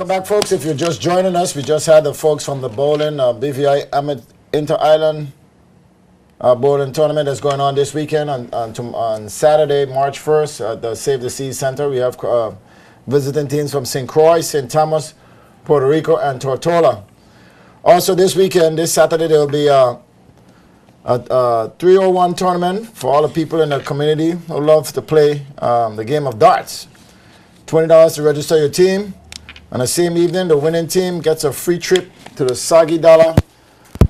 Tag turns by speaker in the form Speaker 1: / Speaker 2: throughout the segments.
Speaker 1: back, folks. If you're just joining us, we just had the folks from the bowling, BVI Inter-Island bowling tournament that's going on this weekend on Saturday, March 1st at the Save the Seas Center. We have visiting teams from St. Croix, St. Thomas, Puerto Rico, and Tortola. Also this weekend, this Saturday, there will be a 301 tournament for all the people in the community who love to play the game of darts. $20 to register your team. On the same evening, the winning team gets a free trip to the Sagi Dollar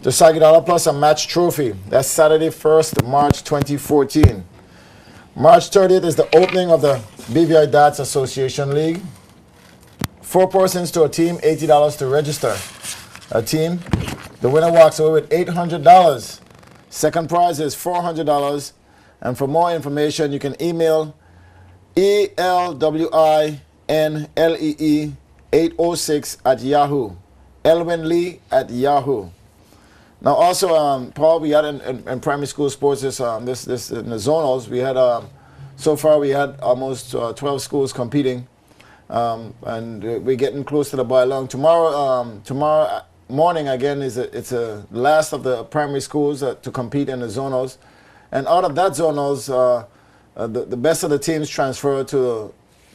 Speaker 1: plus a match trophy. That's Saturday, 1st March 2014. March 30th is the opening of the BVI Darts Association League. 4 persons to a team, $80 to register a team. The winner walks away with $800. Second prize is $400. And for more information, you can email ELWINLEE806 at Yahoo. Elwin Lee at Yahoo. Now also, Paul, we had in primary school sports this in the zonals. We had so far we had almost 12 schools competing, and we're getting close to the bye-long. Tomorrow morning again it's a last of the primary schools to compete in the zonals, and out of that zonals, the best of the teams transfer to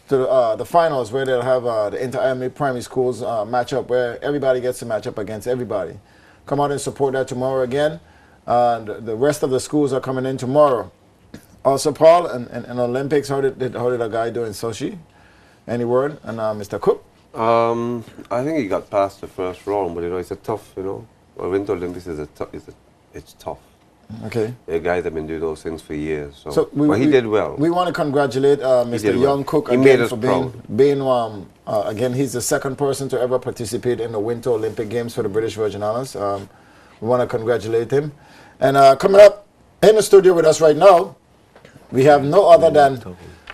Speaker 1: the finals, where they'll have the Inter-Island primary schools match up, where everybody gets to match up against everybody. Come out and support that tomorrow again. The rest of the schools are coming in tomorrow. Also, Paul, and Olympics, how did a guy do in Sochi? Any word? And Mr. Cook?
Speaker 2: I think he got past the first round, but it's a tough, Winter Olympics it's tough.
Speaker 1: Okay.
Speaker 2: The guys have been doing those things for years.
Speaker 1: So
Speaker 2: but he did well.
Speaker 1: We want to congratulate Mr. Young Cook again for being again, he's the second person to ever participate in the Winter Olympic Games for the British Virgin Islands. We want to congratulate him. And coming up in the studio with us right now, we have no other than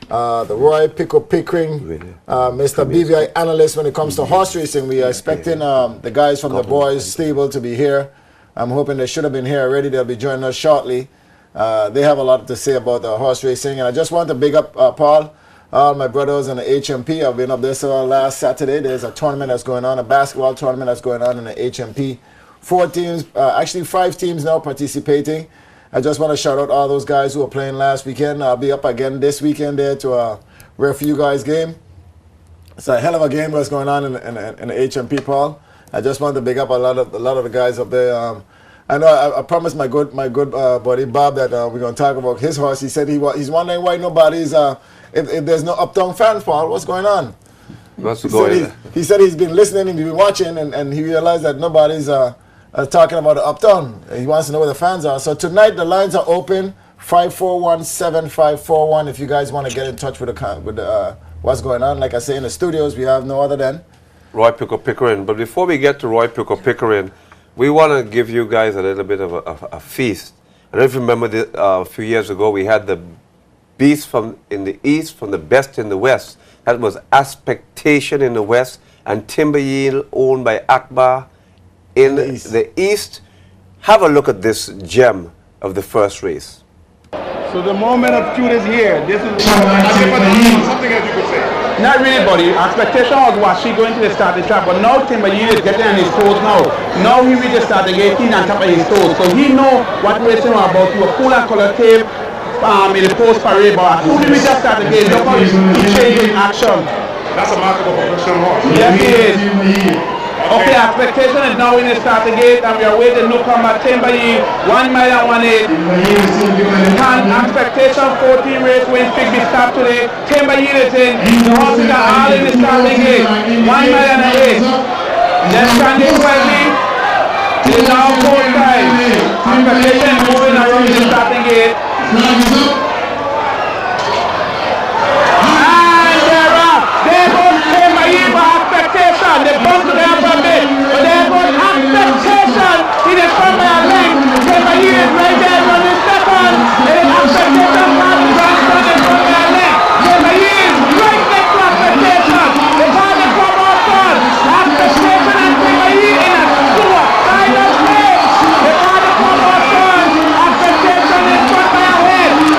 Speaker 1: the Roy Pickering, Mr. BVI analyst when it comes to horse racing. We are expecting the guys from the boys' stable to be here. I'm hoping they should have been here already. They'll be joining us shortly. They have a lot to say about the horse racing. And I just want to big up Paul, all my brothers in the HMP. I've been up there last Saturday. There's a tournament that's going on, a basketball tournament that's going on in the HMP. 4 teams, actually 5 teams now participating. I just want to shout out all those guys who were playing last weekend. I'll be up again this weekend there to ref for you guys game. It's a hell of a game that's going on in the HMP, Paul. I just want to big up a lot of the guys up there. I know I promised my good buddy Bob that we're going to talk about his horse. He said he's wondering why nobody's if there's no Uptown fans, Paul. What's going on? He said he's been listening and he's been watching, and he realized that nobody's talking about the Uptown. He wants to know where the fans are. So tonight the lines are open, 541-7541. If you guys want to get in touch with what's going on, like I say, in the studios, we have no other than
Speaker 2: Roy Pickering. But before we get to Roy Pickering, we want to give you guys a little bit of a feast. I don't know if you remember a few years ago, we had the beast in the east from the best in the west. That was Aspectation in the west and Timber Yield, owned by Akbar in the east. Have a look at this gem of the first race.
Speaker 3: So the moment of truth is here. This is something as you could say. Not really, buddy. Expectation was Washi going to the starting track, but now Timber Yield is getting on his toes now. Now he reached the starting gate, he's on top of his toes. So he know what racing was about. He was cool and color tape in the post parade, but as soon as we just start the game, look how he's changing action.
Speaker 4: That's a mark of a professional horse.
Speaker 3: Yes, he is. Okay, expectation is now in the starting gate, and we are waiting to come at Timber Yield, 1 mile and 1/8. Expectation 14 race wins, Big start today. Timber Yield is in. The horses are all in the starting gate, 1 mile and 1/8. They're standing quietly. It's now 4 times. Expectation moving around the starting gate. They bumped to their front bit, but there was Expectation in the front by a length. Timber Yield is right there running second. It is Expectation running front by a length. Timber Yield right next to Expectation. The car is from off front. Expectation and Timber Yield in a super final race. The car is from off front. Expectation is front by a head.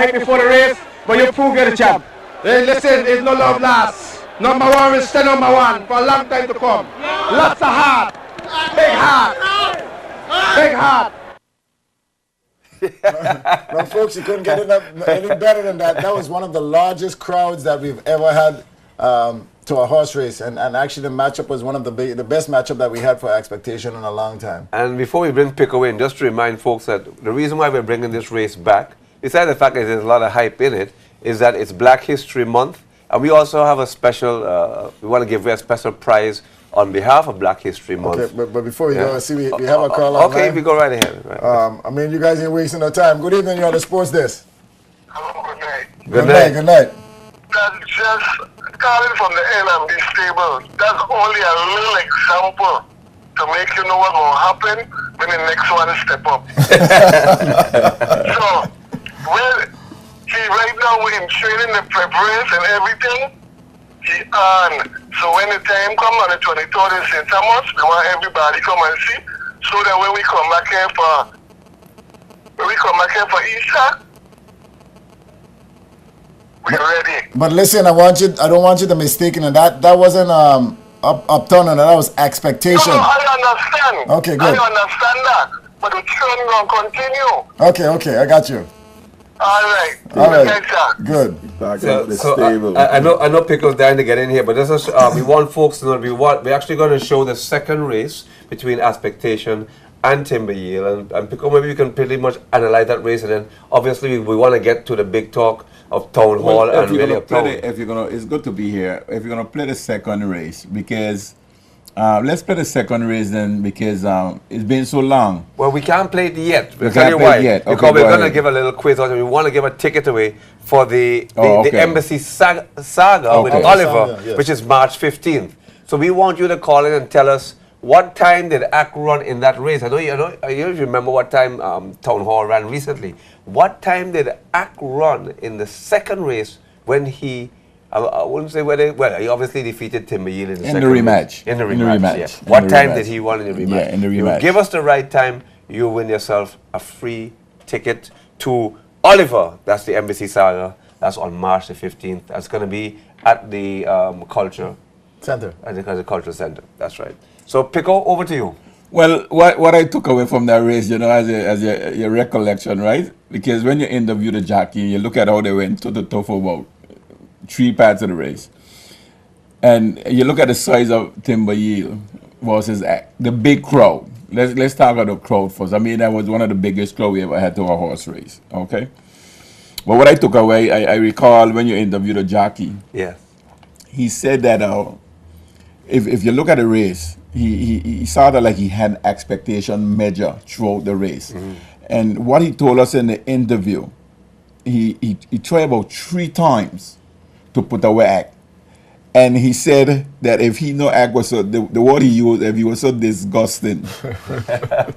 Speaker 3: right before the race, but you two get a champ. Hey, listen, it's no love lost. Number one will stay number one for a long time to come. Lots of heart. Big heart. Big heart.
Speaker 1: No, folks, you couldn't get any better than that. That was one of the largest crowds that we've ever had to a horse race, and actually the matchup was one of the best matchup that we had for Expectation in a long time.
Speaker 2: And before we bring Pico in, just to remind folks that the reason why we're bringing this race back, besides the fact that there's a lot of hype in it, is that it's Black History Month, and we also have a special, we want to give a special prize on behalf of Black History Month.
Speaker 1: Okay, but before we go, see, we have a call online.
Speaker 2: Okay, we go right ahead. Right.
Speaker 1: I mean, you guys ain't wasting no time. Good evening, you're on the Sports Desk.
Speaker 5: Hello, good night.
Speaker 2: Good night.
Speaker 1: Good night.
Speaker 5: That's just calling from the NMB stable. That's only a little example to make you know what will happen when the next one step up. So, well, he right now with him training the prep race and everything, he on. So when the time comes on the 23rd in St. Thomas, we want everybody come and see, so that when we come back here for Easter, we're ready.
Speaker 1: But listen, I don't want you to mistake it. That wasn't Uptown, and that was Expectation.
Speaker 5: No, I understand.
Speaker 1: Okay, good.
Speaker 5: I understand that. But the trend will continue.
Speaker 1: Okay, I got you.
Speaker 5: All right.
Speaker 1: Thanks, good.
Speaker 2: I know Pickle's dying to get in here, but this is we want folks to know we're actually going to show the second race between Expectation and Timber Yield, and Pickle, maybe we can pretty much analyze that race, and then obviously we want to get to the big talk of Town Hall and really Uptown.
Speaker 6: It's good to be here. If you're gonna play the second race, because let's play the second race then, because it's been so long.
Speaker 2: Well, we can't play it yet. We'll
Speaker 6: We
Speaker 2: tell
Speaker 6: can't
Speaker 2: you
Speaker 6: play
Speaker 2: why.
Speaker 6: it yet. Okay,
Speaker 2: because we're
Speaker 6: go
Speaker 2: going to
Speaker 6: ahead.
Speaker 2: give a little quiz out, and we want to give a ticket away for the
Speaker 6: okay.
Speaker 2: Embassy Saga with
Speaker 6: Okay.
Speaker 2: Oliver,
Speaker 1: Saga, yes.
Speaker 2: which is March 15th. So we want you to call in and tell us what time did ACK run in that race. I know you remember what time Town Hall ran recently. What time did ACK run in the second race when he, I wouldn't say whether, well, he obviously defeated Timber Yield in the second
Speaker 6: rematch.
Speaker 2: race. In the
Speaker 6: In the
Speaker 2: rematch,
Speaker 6: rematch.
Speaker 2: yeah.
Speaker 6: In
Speaker 2: What
Speaker 6: the
Speaker 2: time
Speaker 6: rematch.
Speaker 2: did he run in the rematch?
Speaker 6: Yeah, in the
Speaker 2: You
Speaker 6: rematch.
Speaker 2: give us the right time, you win yourself a free ticket to Oliver. That's the Embassy Saga. That's on March the 15th. That's going to be at the Culture
Speaker 1: Center.
Speaker 2: At the Cultural Center. That's right. So, Pico, over to you.
Speaker 6: Well, what I took away from that race, as your recollection, right? Because when you interview the jockey, you look at how they went to the top for about 3 parts of the race, and you look at the size of Timber Yield versus the big crowd. Let's talk about the crowd first. I mean, that was one of the biggest crowd we ever had to a horse race. Okay. But what I took away, I recall when you interviewed the jockey,
Speaker 2: Yes.
Speaker 6: he said that if you look at the race, he saw that like he had expectation measure throughout the race. And what he told us in the interview, he tried about 3 times to put away ACK. And he said that if he know ACK was so, the word he used, if he was so disgusting,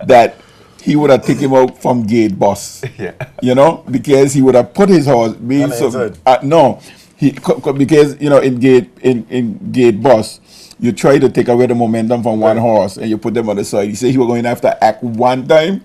Speaker 6: that he would have taken him out from gate boss.
Speaker 2: Yeah.
Speaker 6: You know, because he would have put his horse being
Speaker 1: On the
Speaker 6: so
Speaker 1: inside.
Speaker 6: no, because in gate boss, you try to take away the momentum from one horse and you put them on the side. He said he was going after ACK one time,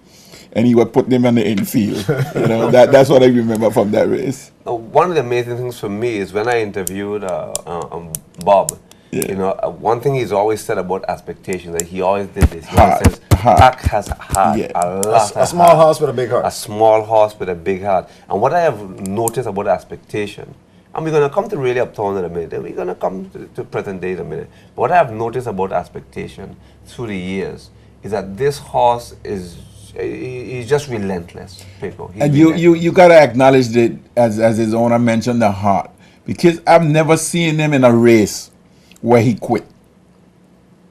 Speaker 6: and he would put them on the infield. You know, that's what I remember from that race.
Speaker 2: One of the amazing things for me is when I interviewed Bob.
Speaker 6: Yeah.
Speaker 2: You know, one thing he's always said about Expectation, that he always did this. He
Speaker 6: Heart.
Speaker 2: always says,
Speaker 6: Heart.
Speaker 2: ACK has heart,
Speaker 6: Yeah.
Speaker 2: a lot
Speaker 1: A
Speaker 2: of
Speaker 1: small
Speaker 2: heart.
Speaker 1: horse with a big
Speaker 2: A
Speaker 1: heart.
Speaker 2: small horse with a big heart. And what I have noticed about Expectation, and we're going to come to really Uptown in a minute, and we're going to come to present day in a minute. But what I have noticed about Expectation through the years is that this horse he's just relentless, people. He's
Speaker 6: And
Speaker 2: relentless.
Speaker 6: you gotta acknowledge that, as his owner mentioned, the heart, because I've never seen him in a race where he quit.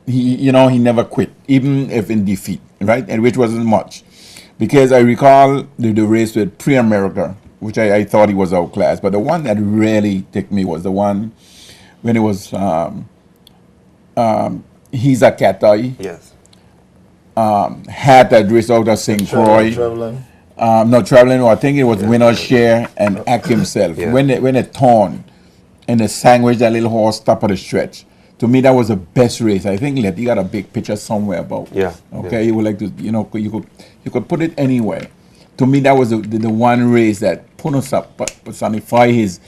Speaker 6: He never quit, even if in defeat, right? And which wasn't much, because I recall the race with Pre-America, which I thought he was outclassed, but the one that really ticked me was the one when it was he's a Katai,
Speaker 2: Yes.
Speaker 6: had that race out of St. Croix.
Speaker 1: Traveling.
Speaker 6: Not traveling. I think it was Winner's Share and ACK himself.
Speaker 2: Yeah.
Speaker 6: When it torn and they sandwiched that little horse top of the stretch. To me, that was the best race. I think Letty got a big picture somewhere about.
Speaker 2: Yeah,
Speaker 6: Okay, you would like to, you could put it anywhere. To me, that was the one race that personified his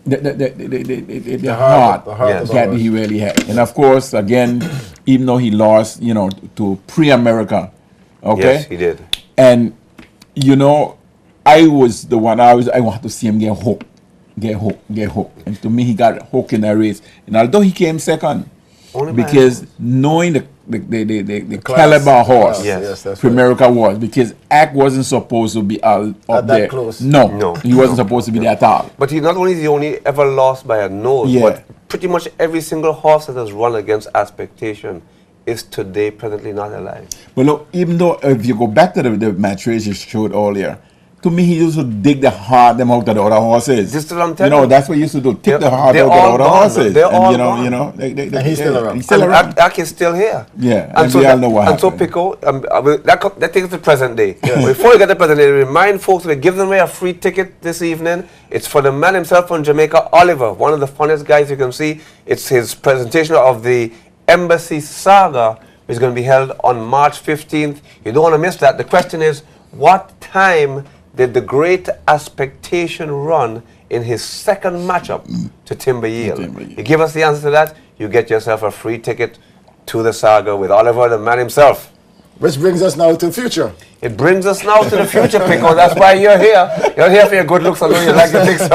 Speaker 6: the heart that he really had. And of course, again, even though he lost, to pre-America, okay?
Speaker 2: Yes, he did.
Speaker 6: And, I was the one, I wanted to see him get hooked. And to me, he got hooked in that race. And although he came second, because knowing the caliber horse Primerica was, because Ack wasn't supposed to be up there.
Speaker 1: Close.
Speaker 6: No, he wasn't supposed to be there at all.
Speaker 2: But he not only is he only ever lost by a nose, but pretty much every single horse that has run against expectation is today presently not alive.
Speaker 6: But look, even though if you go back to the match race you showed earlier, to me, he used to dig the heart them out of the other horses.
Speaker 2: This is what I'm telling you.
Speaker 6: That's what he used to do. Take the heart out of the other horses.
Speaker 2: They're all
Speaker 6: and
Speaker 1: he's still around.
Speaker 6: He's still around.
Speaker 2: Ack is still here.
Speaker 6: Yeah, and so we all know what happened.
Speaker 2: And so Pico, that takes us to present day. Before we get to present day, remind folks we're giving away a free ticket this evening. It's for the man himself from Jamaica, Oliver, one of the funniest guys you can see. It's his presentation of the Embassy Saga, which is going to be held on March 15th. You don't want to miss that. The question is, what time did the Great Expectation run in his second matchup to Timber Yield? You give us the answer to that, you get yourself a free ticket to the Saga with Oliver, the man himself.
Speaker 1: Which brings us now to the future.
Speaker 2: It brings us now to the future, Pico. That's why you're here. You're here for your good looks. I know you like the things.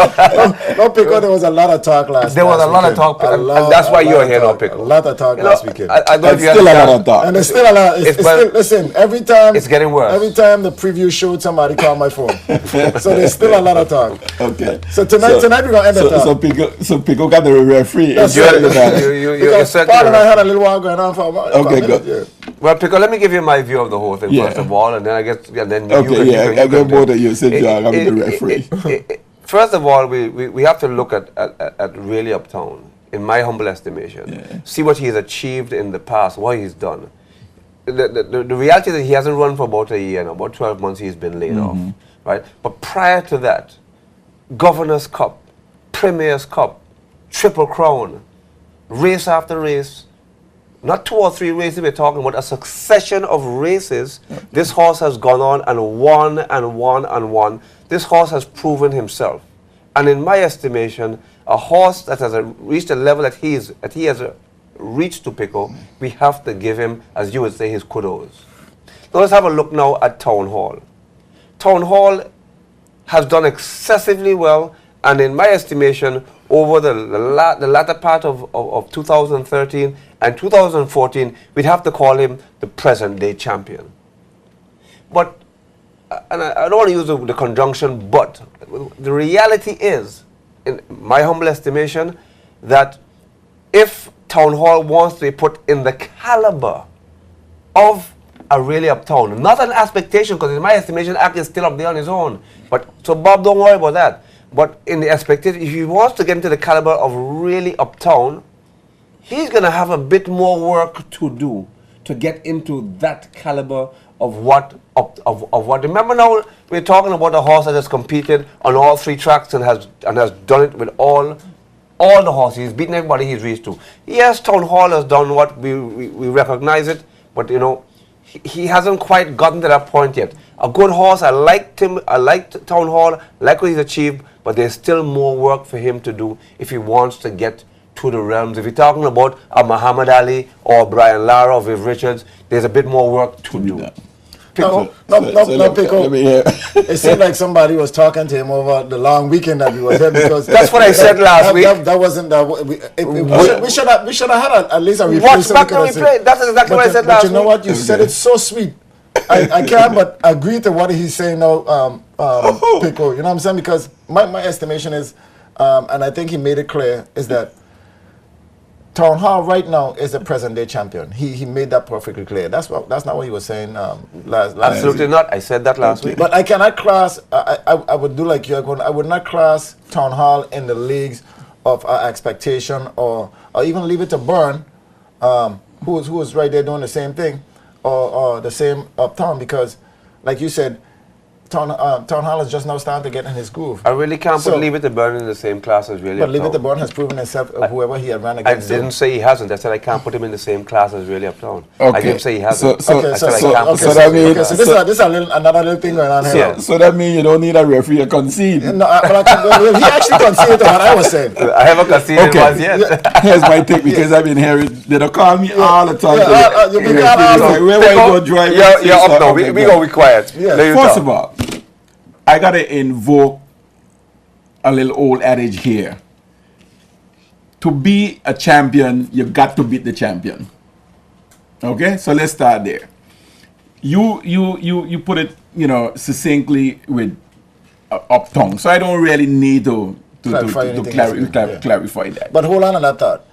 Speaker 1: No, Pico, there was a lot of talk last weekend.
Speaker 2: There was a lot of talk, and that's why you're here now, Pico.
Speaker 1: A lot of talk last weekend.
Speaker 6: I don't know if you still a lot of talk.
Speaker 1: And there's still a lot. Listen, every time...
Speaker 2: It's getting worse.
Speaker 1: Every time the preview showed, somebody called my phone. So there's still a lot of talk.
Speaker 6: Okay.
Speaker 1: So tonight we're going to end the talk.
Speaker 6: So Pico got the referee.
Speaker 1: That's right. Paul and I had a little while going on for a minute.
Speaker 6: Okay, good.
Speaker 2: Well, Pico, let me give you my view of the whole thing first of all, and then I guess, and then
Speaker 6: I go both of you since you are the referee.
Speaker 2: First of all, we have to look at really Uptown, in my humble estimation. See what he's achieved in the past, what he's done. The reality is that he hasn't run for about a year now, about 12 months he's been laid off, right? But prior to that, Governor's Cup, Premier's Cup, Triple Crown, race after race, not 2 or 3 races, we're talking about a succession of races. This horse has gone on and won and won and won. This horse has proven himself. And in my estimation, a horse that has reached a level that he has reached to Pico, we have to give him, as you would say, his kudos. Now let's have a look now at Town Hall. Town Hall has done excessively well, and in my estimation, over the latter part of 2013 and 2014, we'd have to call him the present-day champion. But, and I don't want to use the conjunction, but the reality is, in my humble estimation, that if Town Hall wants to be put in the caliber of a really Uptown, not an expectation, because in my estimation, Ack is still up there on his own. But so Bob, don't worry about that. But in the expectation, if he wants to get into the caliber of really Uptown, he's going to have a bit more work to do to get into that caliber of what. Remember now, we're talking about a horse that has competed on all 3 tracks and has done it with all the horses. He's beaten everybody he's reached to. Yes, Town Hall has done what we recognize it, but he hasn't quite gotten to that point yet. A good horse, I liked him, I liked Town Hall, I like what he's achieved, but there's still more work for him to do if he wants to get to the realms. If you're talking about a Muhammad Ali or Brian Lara or Viv Richards, there's a bit more work to do.
Speaker 1: Pico. Pico. It seemed like somebody was talking to him over the long weekend that we were there, because
Speaker 2: that's what I said last week.
Speaker 1: That wasn't that. We should have had at least a replay.
Speaker 2: Watch back the replay. That's exactly what I said last week.
Speaker 1: But you know what? You said it so sweet. I can't but agree to what he's saying now, Pico. You know what I'm saying? Because my estimation is, and I think he made it clear, is that Town Hall right now is a present-day champion. He made that perfectly clear. That's not what he was saying last
Speaker 2: Absolutely
Speaker 1: week.
Speaker 2: not. I said that last week.
Speaker 1: But I cannot class, I would do like you're going, I would not class Town Hall in the leagues of expectation or even leave it to Byrne, who was right there doing the same thing, or the same Uptown, because like you said, Town Hall is just now starting to get in his groove.
Speaker 2: I really can't put Leave It to Burn in the same class as Really
Speaker 1: But
Speaker 2: Uptown.
Speaker 1: Leave It to Burn has proven himself, whoever he had ran
Speaker 2: I
Speaker 1: against.
Speaker 2: didn't say he hasn't. I said I can't put him in the same class as Really Uptown.
Speaker 6: Okay.
Speaker 2: I didn't say he hasn't.
Speaker 6: So
Speaker 2: I said I can't put him
Speaker 6: so
Speaker 2: in
Speaker 6: that
Speaker 2: the same
Speaker 6: means-
Speaker 2: class.
Speaker 1: So this is another little thing going on here.
Speaker 2: Yeah.
Speaker 6: So that means you don't need a referee to concede.
Speaker 1: No, he actually conceded to what I was saying.
Speaker 2: I haven't conceded
Speaker 6: Okay.
Speaker 2: once yet.
Speaker 6: Here's my take, because I've been hearing, they don't call me all the time.
Speaker 1: You been called all the time.
Speaker 6: Where I go drive?
Speaker 2: You're up now. We gonna be quiet.
Speaker 1: Yeah.
Speaker 2: Let you
Speaker 6: First
Speaker 2: talk.
Speaker 6: of all, I gotta invoke a little old adage here. To be a champion, you got to beat the champion. Okay, so let's start there. You put it, succinctly with Uptown. So I don't really need to clarify that.
Speaker 1: But hold on that thought.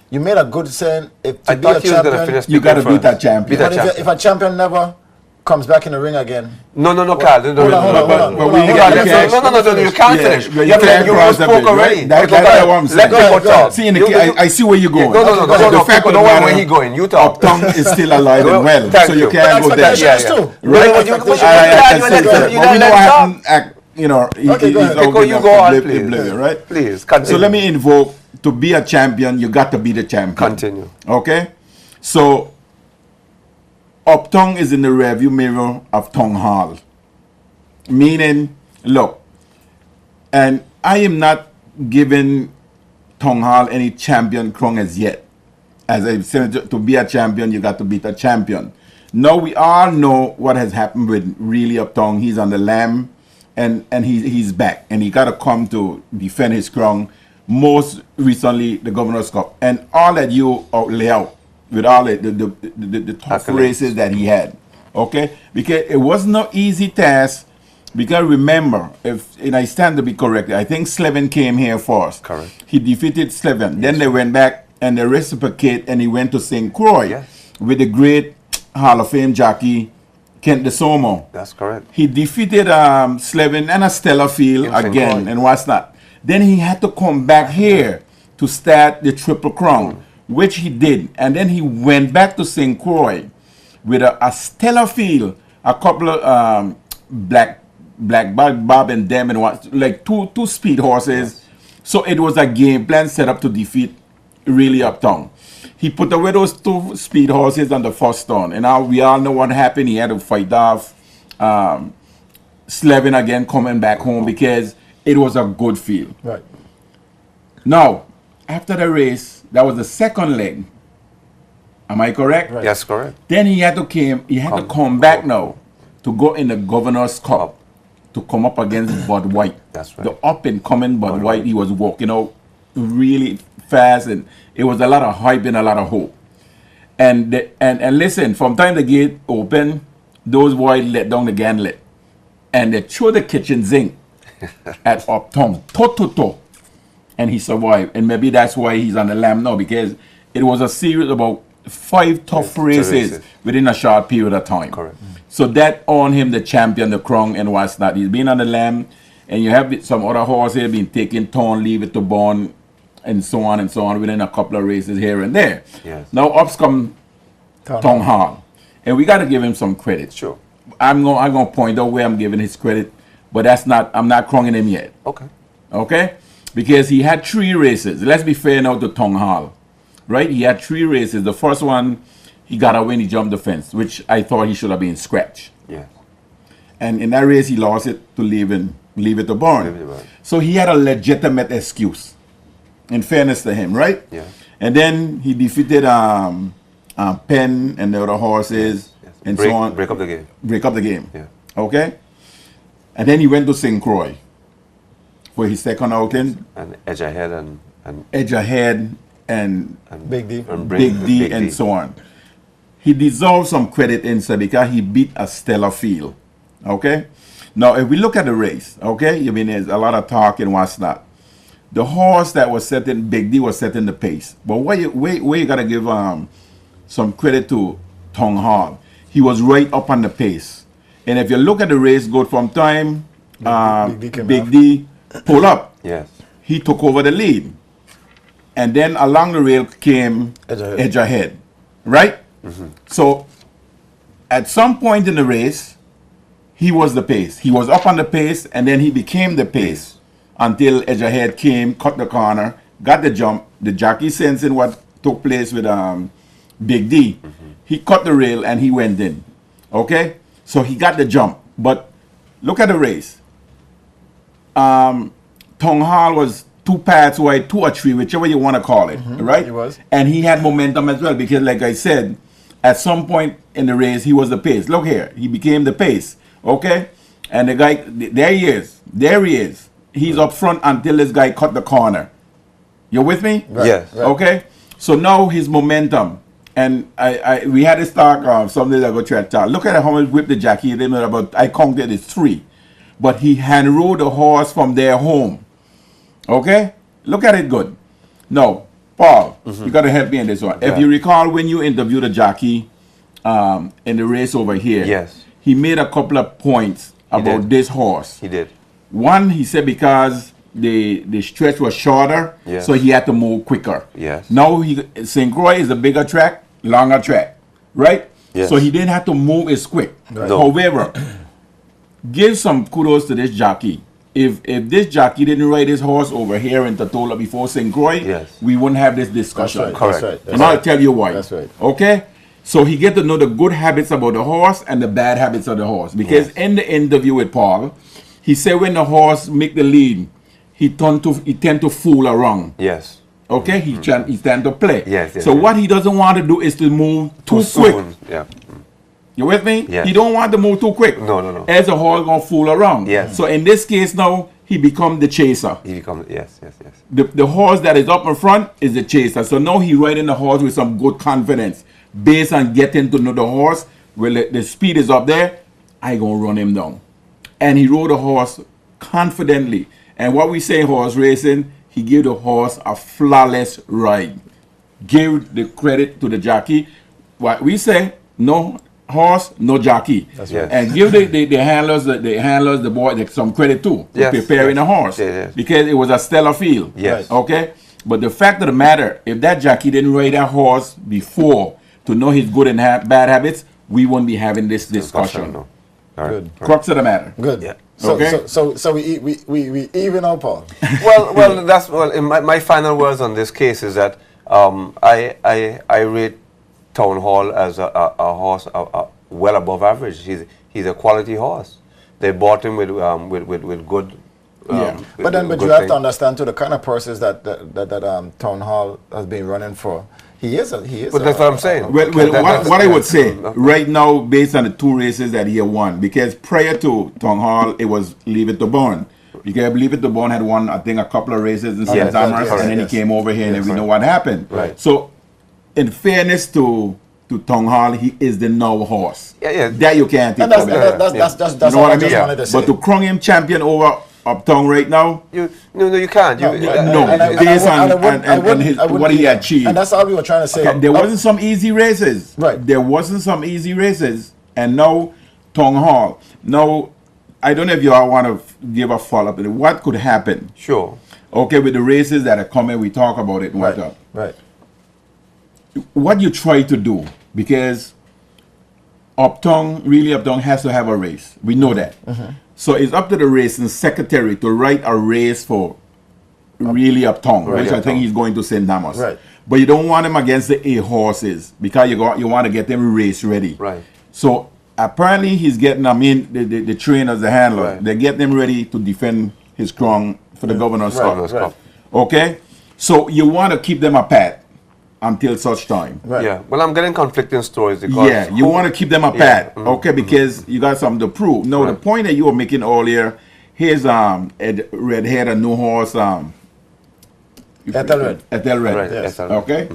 Speaker 1: You made a good saying. If
Speaker 2: I
Speaker 1: to be a
Speaker 2: thought you was gonna
Speaker 1: champion,
Speaker 2: finish
Speaker 6: You got to
Speaker 2: speaking
Speaker 6: beat that
Speaker 2: first.
Speaker 6: champion.
Speaker 2: Beat that
Speaker 1: but
Speaker 2: champion.
Speaker 1: if a champion never comes back in the ring again,
Speaker 2: No, Carl. No,
Speaker 1: Hold on.
Speaker 2: You can't finish.
Speaker 6: You
Speaker 2: You
Speaker 6: can't cross the
Speaker 2: spoke
Speaker 6: bridge,
Speaker 2: already.
Speaker 6: right? That's what I'm saying.
Speaker 2: Let people
Speaker 1: Go ahead.
Speaker 2: talk.
Speaker 6: See, I see where you're going.
Speaker 2: No.
Speaker 6: The fact of the
Speaker 2: Don't worry
Speaker 6: matter,
Speaker 2: where he going. You talk.
Speaker 6: Uptown is still alive and well,
Speaker 2: Thank
Speaker 6: so you
Speaker 2: you.
Speaker 6: can't go there.
Speaker 1: expectations too.
Speaker 6: Right?
Speaker 2: But you-
Speaker 6: I can say that.
Speaker 2: you
Speaker 6: But we
Speaker 2: let
Speaker 6: know
Speaker 2: him
Speaker 6: what
Speaker 2: talk.
Speaker 6: happened. He's
Speaker 1: go ahead.
Speaker 6: out
Speaker 2: Pico,
Speaker 6: in
Speaker 2: you
Speaker 6: the
Speaker 2: go on,
Speaker 6: oblivion,
Speaker 2: please.
Speaker 6: right?
Speaker 2: Please, continue.
Speaker 6: So let me invoke, to be a champion, you got to be the champion.
Speaker 2: Continue.
Speaker 6: Okay? So, Uptown is in the rearview mirror of Town Hall. Meaning, look, and I am not giving Town Hall any champion crown as yet. As I said, to be a champion, you got to beat a champion. Now we all know what has happened with Really Uptown. He's on the lam, and he's back, and he got to come to defend his crown. Most recently, the Governor's Cup, and all that you lay out with all the tough
Speaker 2: Accolades.
Speaker 6: races that he had. Okay, because it was no easy task. Because remember, and I stand to be corrected, I think Slevin came here first.
Speaker 2: Correct.
Speaker 6: He defeated Slevin. Then they went back and they reciprocate, and he went to St. Croix
Speaker 2: Yes.
Speaker 6: with the great Hall of Fame jockey Kent DeSomo.
Speaker 2: That's correct.
Speaker 6: He defeated Slevin and a stellar field
Speaker 2: In St.
Speaker 6: again,
Speaker 2: Croix.
Speaker 6: and what's not. Then he had to come back here to start the Triple Crown, which he did. And then he went back to St. Croix with a stellar field, a couple of Black Bob and them, and what, like two speed horses. So it was a game plan set up to defeat Really Uptown. He put away those two speed horses on the first turn, and now we all know what happened. He had to fight off Slevin again, coming back home because it was a good field.
Speaker 1: Right.
Speaker 6: Now, after the race, that was the second leg. Am I correct?
Speaker 1: Right.
Speaker 2: Yes, correct.
Speaker 6: Then he had to come back now to go in the Governor's Cup to come up against Bud White.
Speaker 2: That's right.
Speaker 6: The up and coming Bud White. He was walking out really fast, and it was a lot of hype and a lot of hope. And listen, from time the gate open, those boys let down the gauntlet, and they threw the kitchen sink at Uptown, toe, and he survived. And maybe that's why he's on the lam now, because it was a series of about 5 tough races within a short period of time.
Speaker 2: Correct.
Speaker 6: So that earned him the champion, the crown, and what's not. He's been on the lam, and you have some other horses been taking turn, Leave It to Burn, and so on within a couple of races here and there.
Speaker 2: Yes.
Speaker 6: Now ups come Town Hall, and we got to give him some credit.
Speaker 2: Sure.
Speaker 6: I'm gonna point out where I'm giving his credit, but I'm not crowning him yet.
Speaker 2: Okay.
Speaker 6: Okay? Because he had 3 races. Let's be fair now to Town Hall. Right? He had 3 races. The first one, he got a win, he jumped the fence, which I thought he should have been scratched.
Speaker 2: Yes.
Speaker 6: And in that race, he lost it to Leave It to Burn.
Speaker 2: Leave It to Burn.
Speaker 6: So he had a legitimate excuse, in fairness to him, right?
Speaker 2: Yeah.
Speaker 6: And then he defeated Penn and the other horses,
Speaker 2: Yes.
Speaker 6: and so on.
Speaker 2: Break up the game.
Speaker 6: Break up the game.
Speaker 2: Yeah.
Speaker 6: Okay? And then he went to St. Croix for his second outing.
Speaker 2: And edge ahead and
Speaker 6: Edge Ahead and
Speaker 1: Big D.
Speaker 2: and
Speaker 6: Big D and so on. He deserves some credit inside because he beat a stellar field. Okay? Now, if we look at the race, okay, I mean, there's a lot of talk and what's not. The horse that was setting, Big D was setting the pace. But where you got to give some credit to Town Hall. He was right up on the pace. And if you look at the race, go from time, Big D pull up.
Speaker 2: yes.
Speaker 6: He took over the lead. And then along the rail came
Speaker 1: Edge
Speaker 6: Ahead. Right? So at some point in the race, he was the pace. He was up on the pace, and then he became the pace until Edge Ahead came, cut the corner, got the jump. The jockey sensing what took place with Big D. He cut the rail and he went in. Okay? So he got the jump. But look at the race. Tong Hall was 2 pads wide, 2 or 3, whichever you want to call it. Right?
Speaker 1: He was.
Speaker 6: And he had momentum as well because, like I said, at some point in the race, he was the pace. Look here. He became the pace. Okay? And the guy, there he is. There he is. He's up front until this guy cut the corner. You with me?
Speaker 2: Right. Yes.
Speaker 1: Right.
Speaker 6: Okay? So now his momentum. And we had this talk some days ago, chat. Look at how much whip the jockey did. About, I counted it's 3. But he hand rode the horse from their home. Okay? Look at it good. Now, Paul, you got to help me in this one. If you recall when you interviewed the jockey in the race over here,
Speaker 2: yes,
Speaker 6: he made a couple of points about this horse.
Speaker 2: He did.
Speaker 6: One, he said because the stretch was shorter,
Speaker 2: yes,
Speaker 6: so he had to move quicker.
Speaker 2: Yes.
Speaker 6: Now St. Croix is a bigger track, longer track, right?
Speaker 2: Yes.
Speaker 6: So he didn't have to move as quick.
Speaker 1: Right.
Speaker 2: No.
Speaker 6: However, give some kudos to this jockey. If this jockey didn't ride his horse over here in Totola before St. Croix,
Speaker 2: yes,
Speaker 6: we wouldn't have this discussion.
Speaker 1: That's right.
Speaker 2: Correct.
Speaker 1: That's right. That's
Speaker 6: And I'll
Speaker 1: right.
Speaker 6: tell you why.
Speaker 1: That's right.
Speaker 6: Okay? So he get to know the good habits about the horse and the bad habits of the horse. Because in the interview with Paul, he said when the horse make the lead, he tend to fool around.
Speaker 2: Yes.
Speaker 6: Okay? He tend to play.
Speaker 2: Yes, yes,
Speaker 6: so
Speaker 2: yes.
Speaker 6: what he doesn't want to do is to move too quick.
Speaker 2: Soon. Yeah.
Speaker 6: You with me?
Speaker 2: Yes.
Speaker 6: He don't want to move too quick.
Speaker 2: No, no, no.
Speaker 6: As a horse gonna fool around.
Speaker 2: Yes.
Speaker 6: So in this case now, he become the chaser.
Speaker 2: He becomes, yes.
Speaker 6: The horse that is up in front is the chaser. So now he riding the horse with some good confidence. Based on getting to know the horse, well, the speed is up there, I gonna run him down. And he rode the horse confidently. And what we say horse racing, he gave the horse a flawless ride. Give the credit to the jockey. What we say, no horse, no jockey.
Speaker 1: That's
Speaker 2: right.
Speaker 6: And give the handlers, the boy, some credit too, for
Speaker 2: Yes,
Speaker 6: preparing
Speaker 2: yes.
Speaker 6: the horse.
Speaker 2: Yes.
Speaker 6: Because it was a stellar field.
Speaker 2: Yes.
Speaker 6: Okay? But the fact of the matter, if that jockey didn't ride that horse before to know his good and bad habits, we won't be having this discussion.
Speaker 2: No. All right.
Speaker 1: Good.
Speaker 6: Crux of the matter.
Speaker 1: Good.
Speaker 2: Yeah.
Speaker 1: So,
Speaker 6: Okay.
Speaker 1: so we even out, Paul.
Speaker 2: Well. In my final words on this case is that I rate Town Hall as a horse well above average. He's a quality horse. They bought him with good.
Speaker 1: But you have to understand too the kind of purses that Town Hall has been running for. He is.
Speaker 2: But that's what I'm saying.
Speaker 6: Well, what I would say right now, based on the 2 races that he had won, because prior to Tong Hall, it was Leave It to Born. Because Leave It to Born had won, I think, a couple of races in St. Thomas, and then he came over here, and we know what happened.
Speaker 2: Right.
Speaker 6: So, in fairness to Tong Hall, he is the now horse.
Speaker 2: Yeah.
Speaker 6: That you can't take
Speaker 1: And that's
Speaker 6: away.
Speaker 1: that's
Speaker 6: You know what I mean?
Speaker 1: wanted to say.
Speaker 6: But to crown him champion over Uptown right now,
Speaker 2: You can't.
Speaker 6: based on what he achieved.
Speaker 1: And that's all we were trying to say.
Speaker 6: Okay, there wasn't some easy races.
Speaker 1: Right.
Speaker 6: There wasn't some easy races. And now, Tong Hall. Now, I don't know if you all want to give a follow-up. What could happen?
Speaker 2: Sure.
Speaker 6: Okay, with the races that are coming, we talk about it and
Speaker 1: Right.
Speaker 6: whatnot.
Speaker 1: Right.
Speaker 6: What you try to do, because Uptown has to have a race. We know that. So it's up to the racing secretary to write a race for really Uptown, which I think he's going to St. Thomas.
Speaker 1: Right.
Speaker 6: But you don't want him against the A horses because you want to get them race ready.
Speaker 2: Right.
Speaker 6: So apparently he's getting, the trainers, the handlers,
Speaker 2: Right.
Speaker 6: they get them ready to defend his crown for the Governor's Cup.
Speaker 2: Governor's Cup.
Speaker 6: Okay? So you want to keep them apart until such time.
Speaker 1: Right.
Speaker 2: Yeah. Well, I'm getting conflicting stories because
Speaker 6: Yeah, you want to keep them apart, okay? Because you got something to prove. No, the point that you were making earlier, here's Red Head, a new horse.
Speaker 1: Ethelred.
Speaker 6: Ethelred.
Speaker 2: Right,
Speaker 1: Yes.
Speaker 2: Ethelred.
Speaker 6: Okay.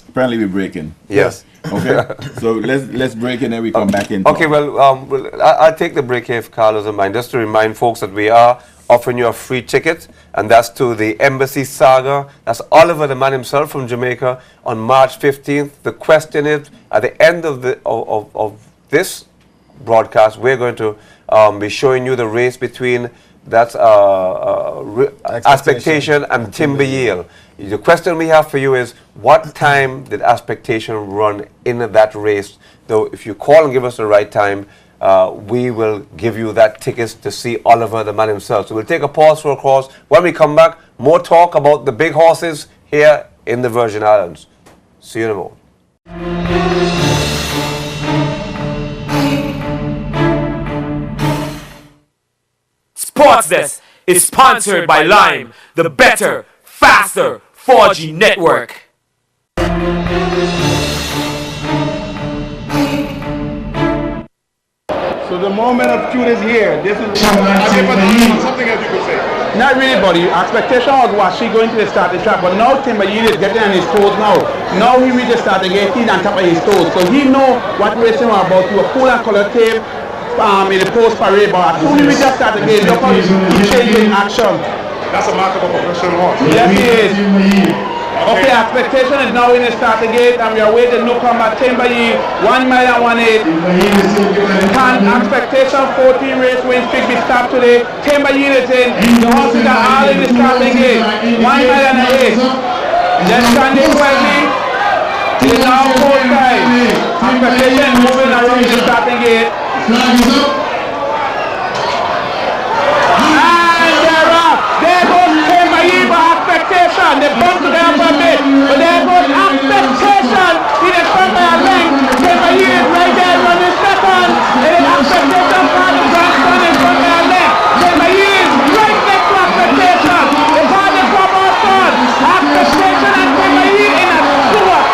Speaker 6: Apparently we're breaking.
Speaker 2: Yes.
Speaker 6: Okay. So let's break and then we come back in.
Speaker 2: Okay, I'll take the break here if Carlos doesn't mind. Just to remind folks that we are offering you a free ticket, and that's to the Embassy Saga. That's Oliver, the man himself from Jamaica, on March 15th. The question is, at the end of this broadcast, we're going to be showing you the race between Expectation and Timber Yield. The question we have for you is, what time did Expectation run in that race? Though, if you call and give us the right time, we will give you that tickets to see Oliver, the man himself. So we'll take a pause for a course. When we come back, more talk about the big horses here in the Virgin Islands. See you in a moment.
Speaker 7: Sports Desk is sponsored by Lime, the better, faster 4G network.
Speaker 3: So the moment of truth is here. This is
Speaker 4: something else you could say.
Speaker 3: not really, buddy. Expectation was what she going to the starting track, but now Timber Yield is getting on his toes now. Now he reached the starting gate, he's on top of his toes. So he know what racing was about. He was cool and color tape in the post parade, but as soon as we just start the game, look how he's changing action.
Speaker 4: That's a mark of a professional horse.
Speaker 3: Yes, he is. Okay, expectation is now in the starting gate, and we are waiting no combat. Timber Yield, 1 mile and 1/8. Can expectation 14 race wins pick be stopped today. Timber Yield is in. The horses are all in the starting gate. 1 mile and 1/8. Just standing quietly. It is now 4 time. Expectation moving around the starting gate. There goes Timber Yield for expectation. They bump together for a bit. But there goes expectation. He is front by a length. Timber Yield is right there running second. It is expectation for the grandson in front by a length. Timber Yield is right next to expectation. It's hard to come out front. Expectation and Timber Yield in a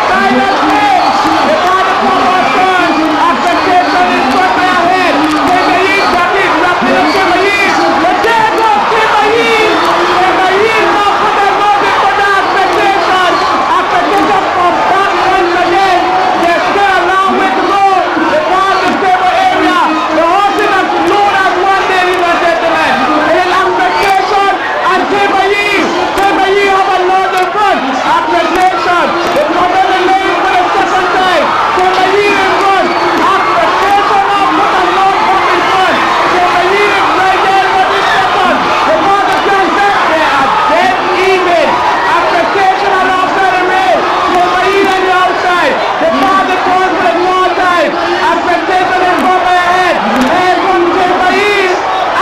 Speaker 3: silent race. It's hard to come out front. Expectation is front by a head. Timber Yield got it. Wrapping up Timber Yield. But there goes Timber Yield. Timber Yield now put a motive for the expectation. Expectation from back once again. There's still a long way to go. They pass the stable area. The horses are known as one, ladies and gentlemen. It is expectation and Timber Yield. Timber Yield have a load in front. Expectation. They come in the lane for the second time. Timber Yield in front. Expectation now put a load up in front. Timber Yield is right there for the second. The market can set. They are dead even. Expectation on the outside the race. Timber Yield on the outside. The market calls for the more time. Expectation is from by ahead. Ahead from Timber Yield.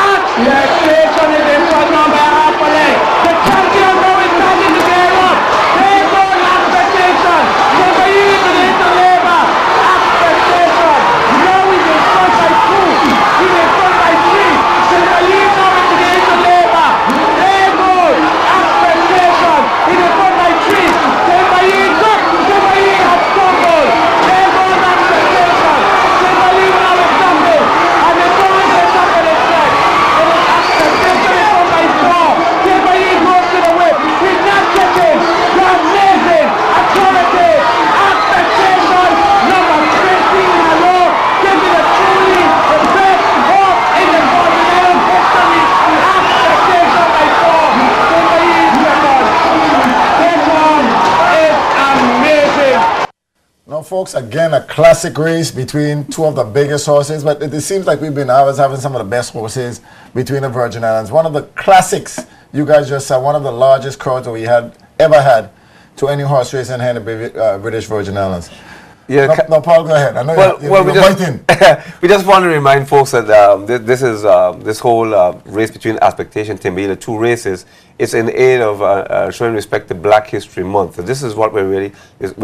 Speaker 3: Expectation is in front now by half a leg. The champion now is starting to get up. There goes expectation. Timber Yield is into labor. Expectation. Now he's in front by 2. He's in front by 3. Timber Yield now is getting into labor. There goes expectation. He's in front by 3. Timber Yield got. Timber Yield has stumbled. There goes expectation. Timber Yield now is stumbling. And the goal is the top of the track. And the expectation is from by 4. Timber Yield goes to the whip. He's not getting. The amazing authority. Expectation number 15 in a row. This is a truly the best horse in the Virgin Islands history. Expectation by 4. Timber Yield second. This one is amazing.
Speaker 1: Now, folks, again, a classic race between two of the biggest horses, but it seems like we've been always having some of the best horses between the Virgin Islands. One of the classics, you guys just said, one of the largest crowds that we had ever had to any horse racing here in the British Virgin Islands.
Speaker 2: Yeah.
Speaker 1: No, Paul, go ahead. I know you're waiting.
Speaker 2: We just want to remind folks that this whole race between Expectation and Timber Yield, the two races, it's in aid of showing respect to Black History Month. So this is what we're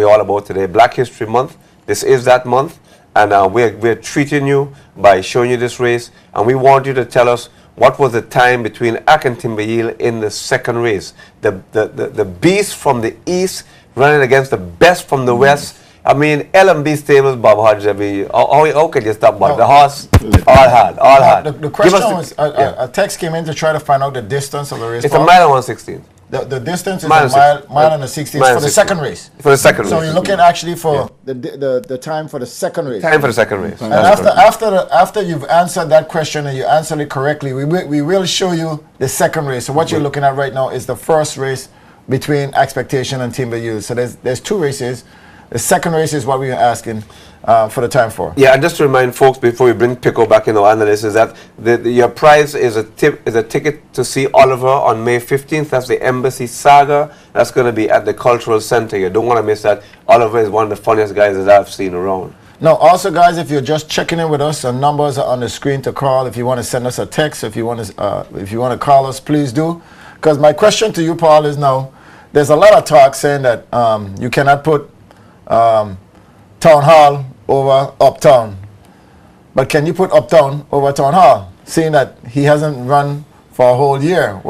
Speaker 2: all about today. Black History Month. This is that month, and we're treating you by showing you this race, and we want you to tell us what was the time between Ak and Timber Yield in the second race. The beast from the east running against the best from the west. I mean, LMB Stables, Bob Hodge, how can you stop Bob? The horse, all hard.
Speaker 1: The question was, a text came in to try to find out the distance of the race.
Speaker 2: It's a mile and 116.
Speaker 1: The distance is a mile and a 16 for the second race.
Speaker 2: For the second race.
Speaker 1: So you're looking actually for the time for the second race.
Speaker 2: Time for the second race.
Speaker 1: And after you've answered that question and you answered it correctly, we will show you the second race. So what you're looking at right now is the first race between Expectation and Timber Yield. So there's two races. The second race is what we are asking for the time for.
Speaker 2: Yeah, and just to remind folks before we bring Pico back in our analysis that your prize is a ticket to see Oliver on May 15th. That's the Embassy Saga. That's going to be at the Cultural Center. You don't want to miss that. Oliver is one of the funniest guys that I've seen around.
Speaker 1: Now, also, guys, if you're just checking in with us, our numbers are on the screen to call. If you want to send us a text, if you want to call us, please do. Because my question to you, Paul, is now, there's a lot of talk saying that you cannot put Town Hall over Uptown. But can you put Uptown over Town Hall, seeing that he hasn't run for a whole year?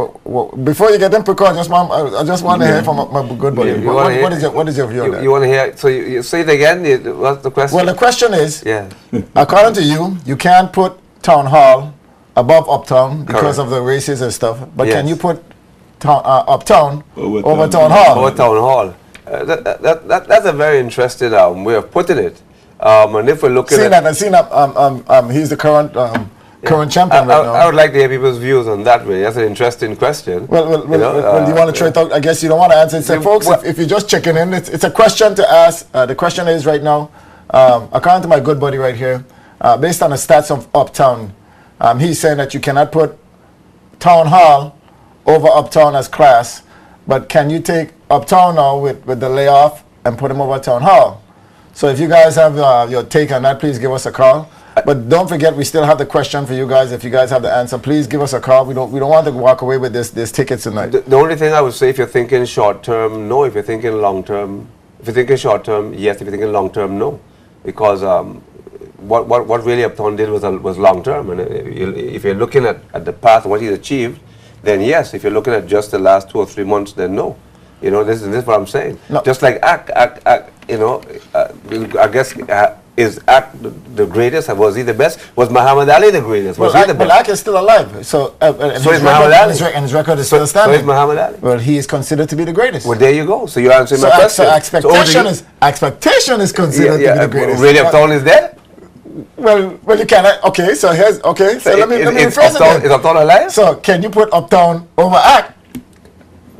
Speaker 1: Before you get them precautions, I just want to hear from my good buddy. What is your view on that?
Speaker 2: You want to hear? So you say it again. What's the question?
Speaker 1: Well, the question is,
Speaker 2: yeah.
Speaker 1: According to you, you can't put Town Hall above Uptown because of the races and stuff. But can you put Uptown over Town Hall?
Speaker 2: Over Town Hall. That's a very interesting way of putting it. And if we're looking
Speaker 1: he's the current champion right now.
Speaker 2: I would like to hear people's views on that. Way. That's an interesting question.
Speaker 1: Well, do you want to try to talk? I guess you don't want to answer it. So, folks, if you're just checking in, it's a question to ask. The question is right now, according to my good buddy right here, based on the stats of Uptown, he's saying that you cannot put Town Hall over Uptown as class, but can you take Uptown now with the layoff and put him over Town Hall? So if you guys have your take on that, please give us a call. But don't forget, we still have the question for you guys. If you guys have the answer, please give us a call. We don't want to walk away with this tickets tonight.
Speaker 2: The only thing I would say, if you're thinking short term, no. If you're thinking long term, if you're thinking short term, yes. If you're thinking long term, no. Because what really Uptown did was long term. And if you're looking at the path and what he's achieved, then yes. If you're looking at just the last 2 or 3 months, then no. You know, this is what I'm saying. No. Just like ACK, you know, I guess is ACK the greatest? Was he the best? Was Muhammad Ali the greatest? Was he the best?
Speaker 1: Well, ACK is still alive. So
Speaker 2: is Muhammad Ali.
Speaker 1: And his record is still standing.
Speaker 2: So is Muhammad Ali.
Speaker 1: Well, he is considered to be the greatest.
Speaker 2: Well, there you go. So you're answering my question.
Speaker 1: So expectation is considered to be the greatest.
Speaker 2: Really, Uptown is there?
Speaker 1: Well, you cannot. Okay, so here's okay. So let me rephrase it.
Speaker 2: Is Uptown alive?
Speaker 1: So can you put Uptown over ACK?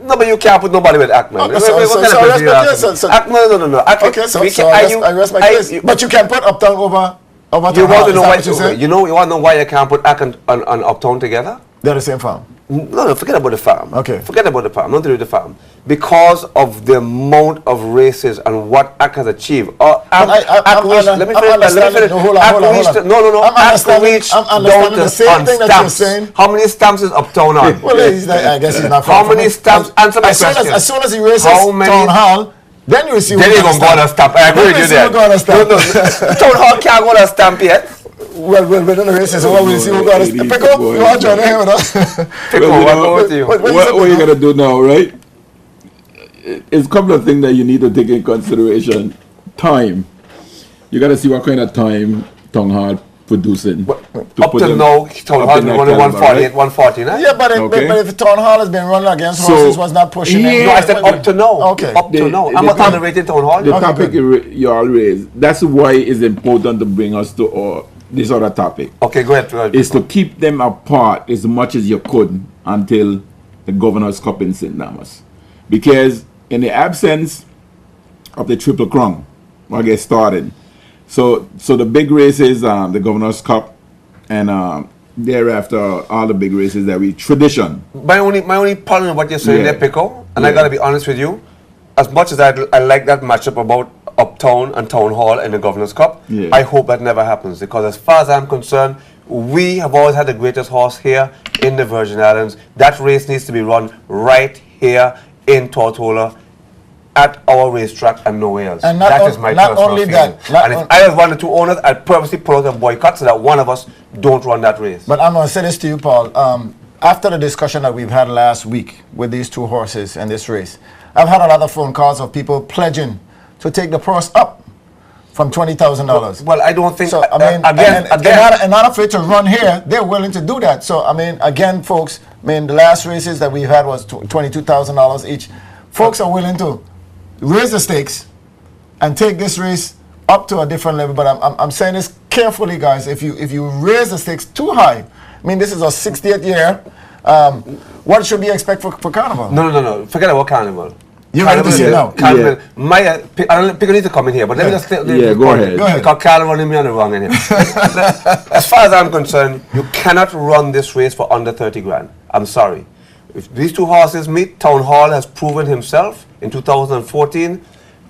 Speaker 2: No, but you can't put nobody with ACK, man.
Speaker 1: No. Okay, so I rest my case. But you can put Uptown over
Speaker 2: you want to know why? You want to know why you can't put ACK and Uptown together?
Speaker 1: They're the same farm.
Speaker 2: No, forget about the farm.
Speaker 1: Okay.
Speaker 2: Forget about the farm. Not to do with the farm. Because of the amount of races and what ACK has achieved. Let me finish.
Speaker 1: Hold on.
Speaker 2: No. ACK reached down to stamps. How many stamps is Uptown on?
Speaker 1: Well, I guess he's not.
Speaker 2: How many stamps? Answer my question.
Speaker 1: As soon as he races Town Hall, then you see.
Speaker 2: Then he's going to go on a stamp. I agree with you there. Town Hall can't go on a stamp yet.
Speaker 1: Well, we're doing the races, so we'll see who got us. Pick up, you want to join in with us?
Speaker 6: What you going to do now, right? It's a couple of things that you need to take in consideration. Time. You got to see what kind of time Town Hall producing.
Speaker 2: Up to now, Town Hall has been running 148, 149.
Speaker 1: Yeah, but if Town Hall has been running against horses, was not pushing
Speaker 2: him. No, I said up to now.
Speaker 1: Okay.
Speaker 2: Up to now. I'm not tolerating Town Hall.
Speaker 6: The topic you all raised, that's why it's important to bring us to this other topic.
Speaker 2: Okay, go ahead.
Speaker 6: Is to keep them apart as much as you could until the Governor's Cup in St. Thomas. Because in the absence of the Triple Crown, we'll get started. So the big races, the Governor's Cup, and thereafter all the big races that we tradition.
Speaker 2: My only problem with what you're saying there, Pico, and I gotta be honest with you, as much as I like that matchup about Uptown and Town Hall in the Governor's Cup, I hope that never happens, because as far as I'm concerned, we have always had the greatest horse here in the Virgin Islands. That race needs to be run right here in Tortola at our racetrack and nowhere else. And that is my personal feeling. And if I was one of the two owners, I'd purposely put out a boycott so that one of us don't run that race.
Speaker 1: But I'm going to say this to you, Paul. After the discussion that we've had last week with these two horses and this race, I've had a lot of phone calls of people pledging to take the purse up from $20,000.
Speaker 2: Well, I don't think.
Speaker 1: So I mean, again, in order for it to run here, they're willing to do that. So I mean, again, folks. I mean, the last races that we've had was $22,000 each. Folks are willing to raise the stakes and take this race up to a different level. But I'm saying this carefully, guys. If you raise the stakes too high, I mean, this is our 60th year. What should we expect for Carnival?
Speaker 2: No. Forget about Carnival.
Speaker 1: You're ready to say now.
Speaker 2: Carnival. Pico need to come in here, but let me just
Speaker 6: go ahead.
Speaker 2: Because Carnival is me on the wrong in here. As far as I'm concerned, you cannot run this race for under 30 grand. I'm sorry. If these two horses meet, Town Hall has proven himself in 2014.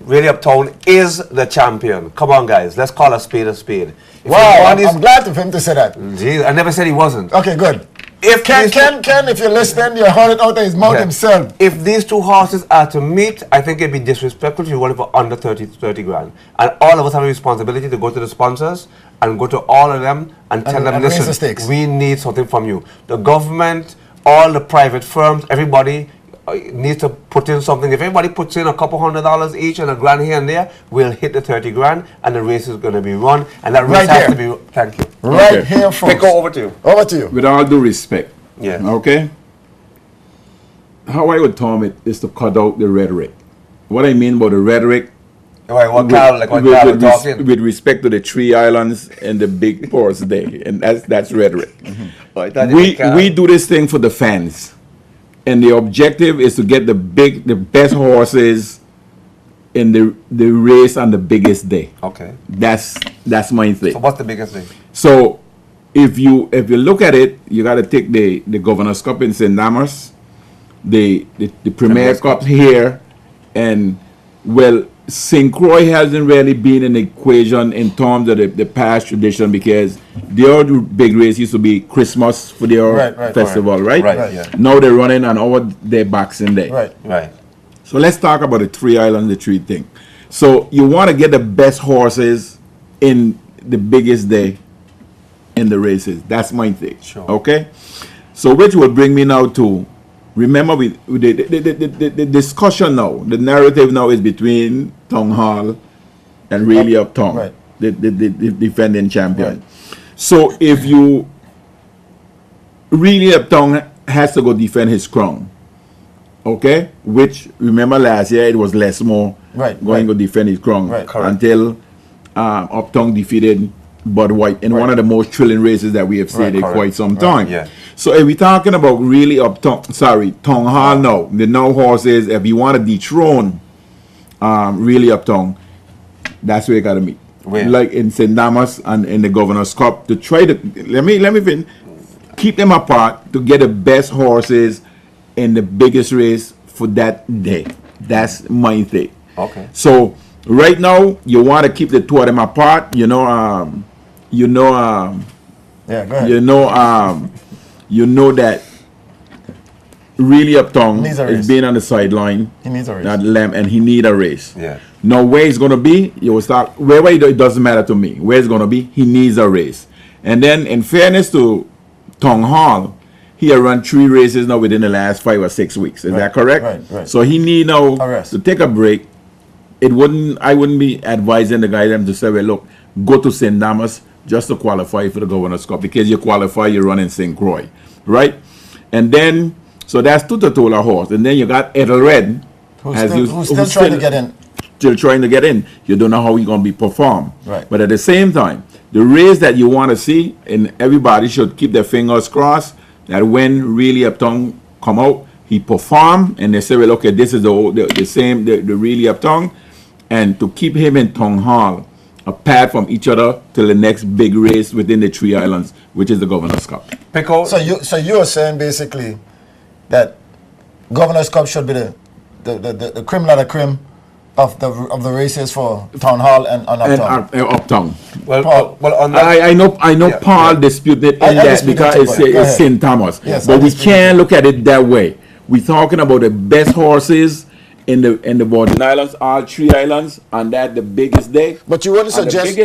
Speaker 2: Really Uptown is the champion. Come on, guys. Let's call a spade a spade. If
Speaker 1: Wow, I'm glad of him to say that.
Speaker 2: Geez, I never said he wasn't.
Speaker 1: Okay, good.
Speaker 2: If
Speaker 1: Ken, if you're listening, you heard it out of his mouth himself.
Speaker 2: If these two horses are to meet, I think it'd be disrespectful if you wanted for under 30 grand. And all of us have a responsibility to go to the sponsors and go to all of them and tell them,
Speaker 1: raise the
Speaker 2: listen,
Speaker 1: stakes.
Speaker 2: we need something from you. The government, all the private firms, everybody needs to put in something. If everybody puts in a couple $100 each and a grand here and there, we'll hit the 30 grand and the race is going to be run. And that race has to be, thank you.
Speaker 1: Right here, folks.
Speaker 2: Pico, over to you.
Speaker 1: Over to you.
Speaker 6: With all due respect,
Speaker 2: Yeah.
Speaker 6: okay? How I would term it is to cut out the rhetoric. What I mean by the rhetoric,
Speaker 2: Right, what Carl, like what Carl was talking.
Speaker 6: with respect to the 3 islands and the big horse day, and that's rhetoric. We do this thing for the fans, and the objective is to get the best horses in the race on the biggest day.
Speaker 2: Okay.
Speaker 6: That's my thing.
Speaker 2: So what's the biggest thing?
Speaker 6: So if you look at it, you got to take the Governor's Cup in St. Damas, the Premier Cup here, and well, St. Croix hasn't really been in the equation in terms of the past tradition, because their big race used to be Christmas for their festival, right?
Speaker 2: Right, yeah.
Speaker 6: Now they're running on our their Boxing Day.
Speaker 2: Right.
Speaker 6: So let's talk about the 3 islands, the 3 thing. So you want to get the best horses in the biggest day in the races. That's my thing.
Speaker 2: Sure.
Speaker 6: Okay? So which will bring me now to, remember the discussion now, the narrative now is between Tongue Hall and Really Uptown, the defending champion. So if you, Really Uptown has to go defend his crown. Okay, which remember last year it was Les Moore going to defend his crown until Uptown defeated Bud White in one of the most thrilling races that we have seen in quite some time.
Speaker 2: Yeah.
Speaker 6: So if we're talking about Really Tongue Hall now, the now horses, if you want to dethrone Really Uptown, that's where you got to meet.
Speaker 2: Where?
Speaker 6: Like in St. Damas and in the Governor's Cup, to try to let me keep them apart to get the best horses in the biggest race for that day. That's my thing.
Speaker 2: Okay.
Speaker 6: So right now you want to keep the 2 of them apart.
Speaker 1: Yeah, go ahead.
Speaker 6: You know that Really Uptown
Speaker 1: Needs a
Speaker 6: is
Speaker 1: race.
Speaker 6: being on the sideline.
Speaker 1: He needs a race.
Speaker 6: That lamb, and he need a race.
Speaker 2: Yeah.
Speaker 6: Now where it's gonna be, you will start wherever it doesn't matter to me. Where it's gonna be, he needs a race. And then in fairness to Tongue Hall, he had run 3 races now within the last 5 or 6 weeks. Is that correct?
Speaker 1: Right.
Speaker 6: So he need now
Speaker 1: A rest.
Speaker 6: to take a break. I wouldn't be advising the guy them to say, well, look, go to St. Damas just to qualify for the Governor's Cup, because you qualify, you run in St. Croix, right? And then, so that's Tutatola horse. And then you got Ethelred,
Speaker 1: who's still trying to get in.
Speaker 6: Still trying to get in. You don't know how he's going to be performed.
Speaker 1: Right.
Speaker 6: But at the same time, the race that you want to see, and everybody should keep their fingers crossed, that when Really Uptown come out, he perform, and they say, well, okay, this is the Really Uptown, and to keep him in Tongue Hall apart from each other till the next big race within the 3 islands, which is the Governor's Cup.
Speaker 2: Pico.
Speaker 1: So you are saying basically that Governor's Cup should be the creme la creme of the races for Town Hall and Uptown.
Speaker 6: And Uptown.
Speaker 2: Well, on that,
Speaker 6: I know Paul disputed in that because it's St. Thomas.
Speaker 1: Yes,
Speaker 6: but we can't look at it that way. We're talking about the best horses in the Borden Islands, all 3 islands, and that the biggest day.
Speaker 1: But you wouldn't suggest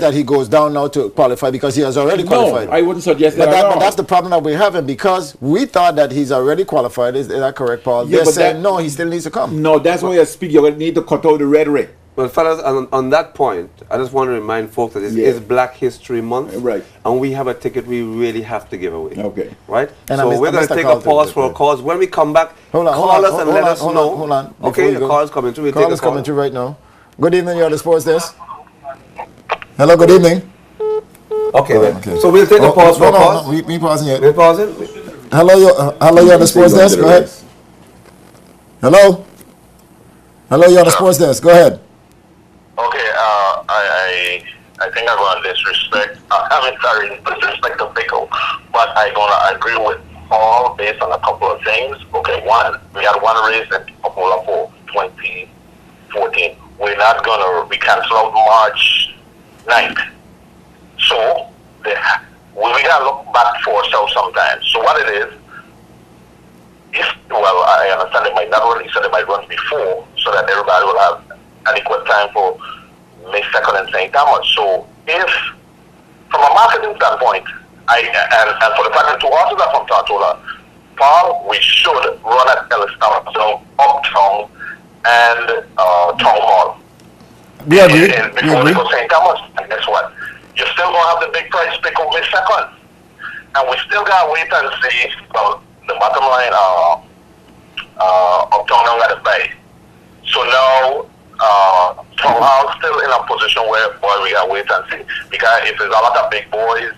Speaker 1: that he goes down now to qualify, because he has already qualified.
Speaker 6: No, I wouldn't suggest that at all.
Speaker 1: But that's the problem that we're having, because we thought that he's already qualified. Is that correct, Paul?
Speaker 6: Yeah,
Speaker 1: They're
Speaker 6: but
Speaker 1: saying no, he still needs to come.
Speaker 6: No, that's why I speak. You're going to need to cut out the rhetoric.
Speaker 2: well, fellas, on that point, I just want to remind folks that it is Black History Month.
Speaker 6: Right.
Speaker 2: And we have a ticket we really have to give away.
Speaker 6: Okay.
Speaker 2: Right?
Speaker 1: And
Speaker 2: so we're going to take a pause for a cause. When we come back, call us and let us know.
Speaker 1: Hold on.
Speaker 2: Okay, the call is coming through.
Speaker 1: Call is coming through right now. Good evening, you're on the Sports Desk. Hello, good evening.
Speaker 2: Okay, then. Okay. So we'll take a pause for a pause.
Speaker 1: No, we pausing yet.
Speaker 2: We're pausing?
Speaker 1: Hello, you're on the Sports Desk. Go ahead. Hello, you're on the Sports Desk. Go ahead.
Speaker 5: Okay, I think I'm going to disrespect, disrespect the Pico, but I'm going to agree with Paul based on a couple of things. Okay, one, we had one race in Papola for 2014, 14th. We cancel out March 9th. So we gotta look back for ourselves sometimes. So what it is, I understand they might not release it, they might run before, so that everybody will have adequate time for May 2nd and St. Thomas. So if, from a marketing standpoint, and for the fact that two horses are from Tortola, Paul, we should run at Ellistown, Uptown, and Town Hall.
Speaker 1: We agree.
Speaker 5: Before they go St. Thomas, and guess what? You're still going to have the big prize pick over May 2nd. And we still got to wait and see, the bottom line, Uptown don't got to pay. So now, Town Hall still in a position where, we got to wait and see. Because if there's a lot of big boys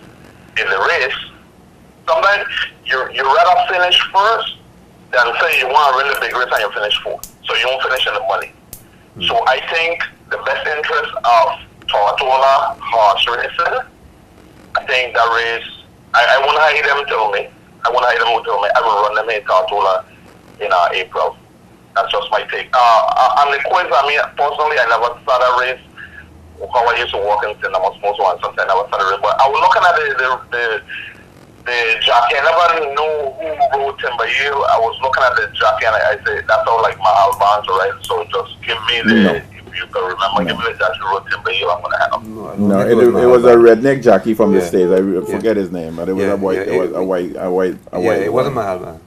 Speaker 5: in the race, sometimes you rather finish first than say you want to win the big race and you finish fourth. So you won't finish in the money. So I think the best interest of Tortola horse racing, I think that race, I won't hire them till May. I will run them in Tortola in April. That's just my take. On the quiz, I mean, personally, I never started a race. How I used to walk in Cinnamon Sports one, sometimes I never started a race. But I was looking at the jockey. I never knew who rode Timber Hill. I was looking at the jockey and I said, that's all like Mahal Barnes, right? So just give me if you can remember, give me the jockey who rode Timber Hill, I'm going to have him.
Speaker 6: No, it was a redneck jockey from the States. I forget his name, but it was a white. It
Speaker 2: wasn't Mahal Barnes.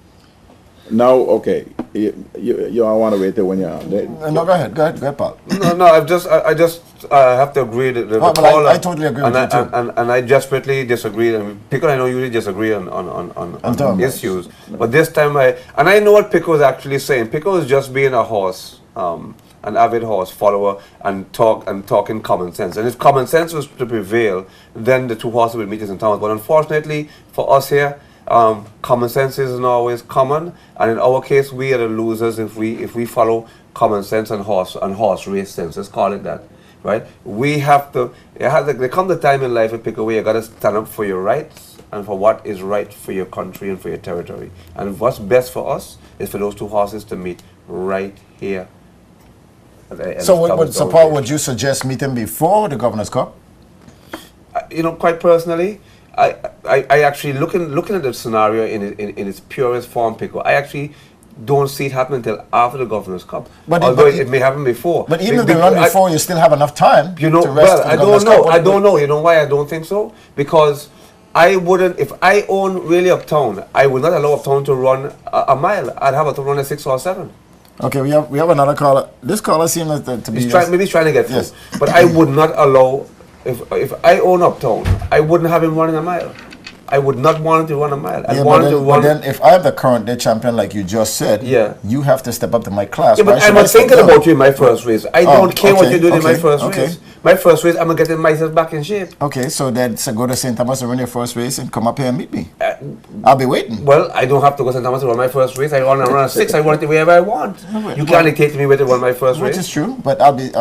Speaker 6: Now, okay, you I want to wait till when you're on.
Speaker 1: No, go ahead, Paul.
Speaker 2: No, I just have to agree that the caller.
Speaker 1: I totally agree with you too.
Speaker 2: And I desperately disagree. I mean, Pico, I know you really disagree on issues, but this time I know what Pico is actually saying. Pico is just being a horse, an avid horse follower, and talking common sense. And if common sense was to prevail, then the two horses would meet in Thomas. But unfortunately for us here, common sense isn't always common, and in our case, we are the losers if we follow common sense and horse race sense. Let's call it that, right? We have to. There comes a time in life, Pico, where you got to stand up for your rights and for what is right for your country and for your territory. And what's best for us is for those two horses to meet right here.
Speaker 1: So, Paul, would you suggest meeting before the Governor's Cup?
Speaker 2: Quite personally, I actually looking at the scenario in its purest form, Pico, I actually don't see it happening until after the Governor's Cup. Although it may happen before.
Speaker 1: But even if they run before, you still have enough time.
Speaker 2: I don't know. You know why I don't think so? Because I wouldn't. If I own really Uptown, I would not allow Uptown to run a mile. I'd have it to run a 6 or 7.
Speaker 1: Okay, we have another caller. This caller seems to be.
Speaker 2: Maybe he's trying to get through. But I would not allow. If I own Uptown, I wouldn't have him running a mile. I would not want him to run a mile.
Speaker 1: But then if I have the current day champion, like you just said, you have to step up to my class.
Speaker 2: Yeah, but I'm not thinking about you in my first race. I don't care what you do in my first race. My first race, I'm going to get myself back in shape.
Speaker 1: Okay, so then go to St. Thomas and run your first race and come up here and meet me. I'll be waiting.
Speaker 2: Well, I don't have to go to St. Thomas to run my first race. I want to run a 6. I run it wherever I want. You can't dictate to me where to run my first race.
Speaker 1: Which is true, but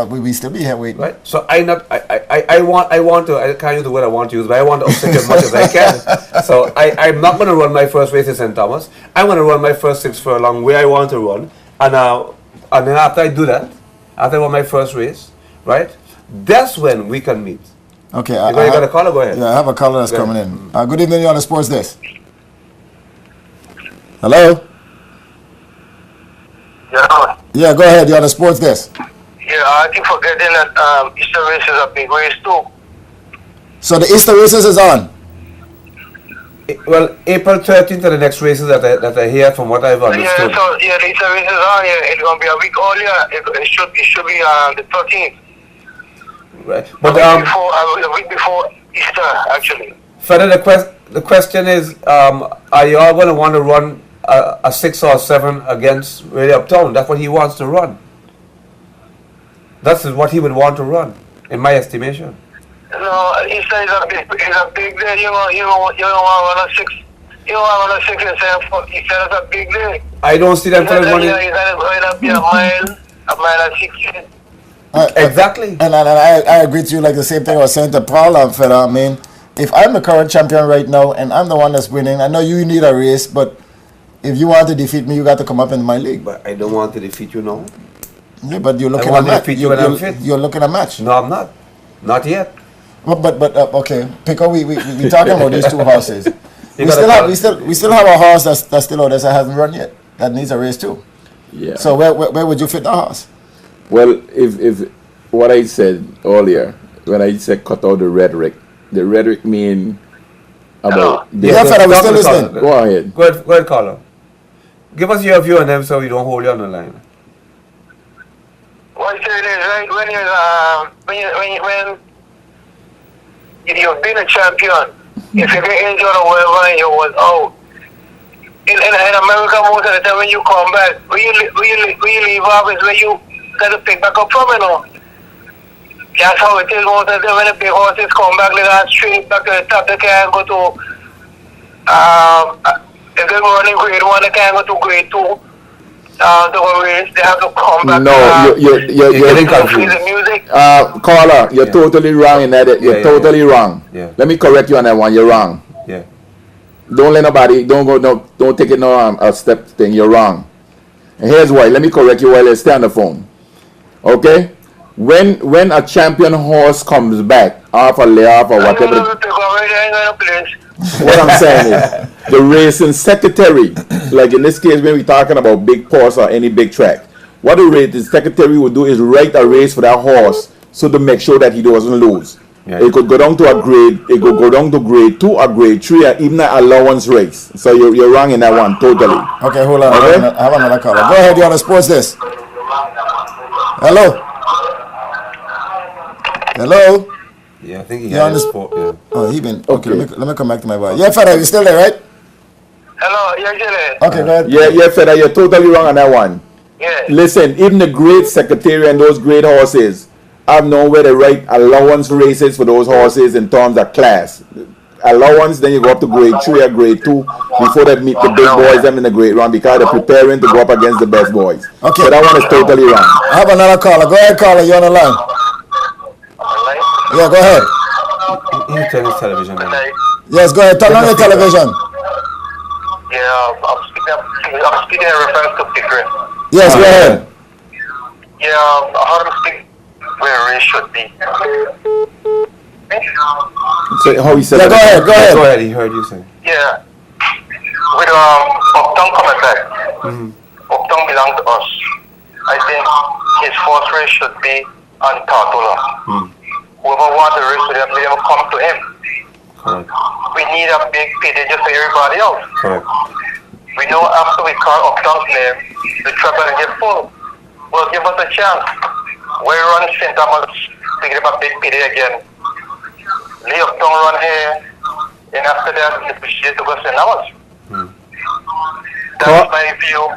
Speaker 1: we still be here waiting.
Speaker 2: Right. So I can't use the word I want to use, but I want to upset you as much as I can. So I'm not going to run my first race in St. Thomas. I'm going to run my first 6 furlong where I want to run. And then after I do that, after I run my first race, right, that's when we can meet.
Speaker 1: Okay.
Speaker 2: You got a caller? Go ahead.
Speaker 1: Yeah, I have a caller that's coming in. Good evening, you're on the Sports Desk. Hello? Yeah, go ahead, you're on the Sports Desk.
Speaker 5: Yeah, I keep forgetting that Easter race is a big race too.
Speaker 1: So the Easter races is on?
Speaker 5: Well, April 13th are the next races that I hear from what I've understood.
Speaker 8: Yeah, so the Easter races on. Yeah, it's gonna be a week earlier. It should be the 13th.
Speaker 2: Right, but
Speaker 8: a week before Easter, actually.
Speaker 2: Further, the question is, are you all going to want to run a 6 or 7 against Really Uptown? That's what he wants to run. That's what he would want to run, in my estimation.
Speaker 8: No, Easter is a big day. You don't want to run a 6. You don't want to run a 6 and 7. Easter is a big day.
Speaker 2: I don't see them telling money.
Speaker 8: It'll be a mile and 16.
Speaker 2: Exactly.
Speaker 1: And I agree to you, like the same thing I was saying to Paul and Feda. I mean, if I'm the current champion right now and I'm the one that's winning, I know you need a race, but if you want to defeat me, you got to come up in my league.
Speaker 2: But I don't want to defeat you now.
Speaker 1: Yeah, but you're looking
Speaker 2: want
Speaker 1: at
Speaker 2: to fit you when I'm fit.
Speaker 1: You're looking at match.
Speaker 2: No, I'm not. Not yet.
Speaker 1: But okay, Pico, we talking about these two horses.
Speaker 2: You
Speaker 1: we
Speaker 2: gotta
Speaker 1: still have a horse that's still out there that hasn't run yet. That needs a race too.
Speaker 6: Yeah.
Speaker 1: So where would you fit the horse?
Speaker 6: Well, if what I said earlier, when I said cut out the rhetoric mean about
Speaker 1: Yeah, Feda, we still listening.
Speaker 6: Go ahead.
Speaker 2: Go ahead, caller. Give us your view on them so we don't hold you on the line.
Speaker 8: What I'm saying is, right, when you've been a champion, if you get injured or whatever and you was out, in America most of the time when you come back, where you leave off is where you got to pick back up from, you know. That's how it is most of the time when the big horses come back, they got straight back to the top, they can't go to, if they're running grade 1, they can't go to grade 2. The race, they have to come back.
Speaker 6: No, you're
Speaker 2: getting confused.
Speaker 8: The music.
Speaker 6: Caller, you're totally wrong in that. You're totally wrong.
Speaker 2: Yeah.
Speaker 6: Let me correct you on that one. You're wrong.
Speaker 2: Yeah.
Speaker 6: Don't let nobody. Don't take it a step thing. You're wrong. And here's why. Let me correct you while you stay on the phone. Okay. When a champion horse comes back off a layoff or whatever. What I'm saying is the racing secretary, like in this case when we're talking about big course or any big track, what the racing secretary would do is write a race for that horse so to make sure that he doesn't lose.
Speaker 2: Yeah.
Speaker 6: It could go down to a grade, it could go down to grade 2 or grade 3 or even an allowance race. So you're wrong in that one totally.
Speaker 1: Okay, hold on.
Speaker 6: Okay?
Speaker 1: I have another caller. Go ahead, you're on the sports desk. Hello? Hello?
Speaker 2: Yeah, I think he
Speaker 1: You're on
Speaker 2: had
Speaker 1: the
Speaker 2: his sport. Yeah.
Speaker 1: Oh, he been okay. Let me come back to my boy. Yeah, Feda, you still there, right?
Speaker 8: Hello, yeah, Jilly.
Speaker 1: Okay, go ahead.
Speaker 6: Yeah, Feda, you're totally wrong on that one.
Speaker 8: Yeah.
Speaker 6: Listen, even the great secretary and those great horses have nowhere to write allowance races for those horses in terms of class. Allowance, then you go up to grade 3 or grade 2 before they meet the big boys them in the grade round because they're preparing to go up against the best boys.
Speaker 1: Okay.
Speaker 6: So that one is totally wrong.
Speaker 1: I have another caller. Go ahead, caller. You're on the line. Yeah, go ahead.
Speaker 2: He turn his television on.
Speaker 1: Yes, go ahead. Turn on your television.
Speaker 8: Yeah, I'm speaking in reference to Pickering.
Speaker 1: Yes, go ahead.
Speaker 8: Yeah, how to speak where it should be.
Speaker 6: So how he said
Speaker 1: Yeah,
Speaker 6: that?
Speaker 1: go ahead.
Speaker 2: Go ahead, he heard you say.
Speaker 8: Yeah. With Uptown coming back, Uptown belongs to us. I think his first race should be on Tartola. Whoever wants to race with him, let him come to him.
Speaker 2: Correct.
Speaker 8: We need a big payday just for everybody else.
Speaker 2: Correct.
Speaker 8: We know after we call Uptown's name, the track will get full. Well, give us a chance. We're running St. Thomas to get a big payday again. Lay Uptown run here, and after that, we appreciate to go St. Thomas. That's my view.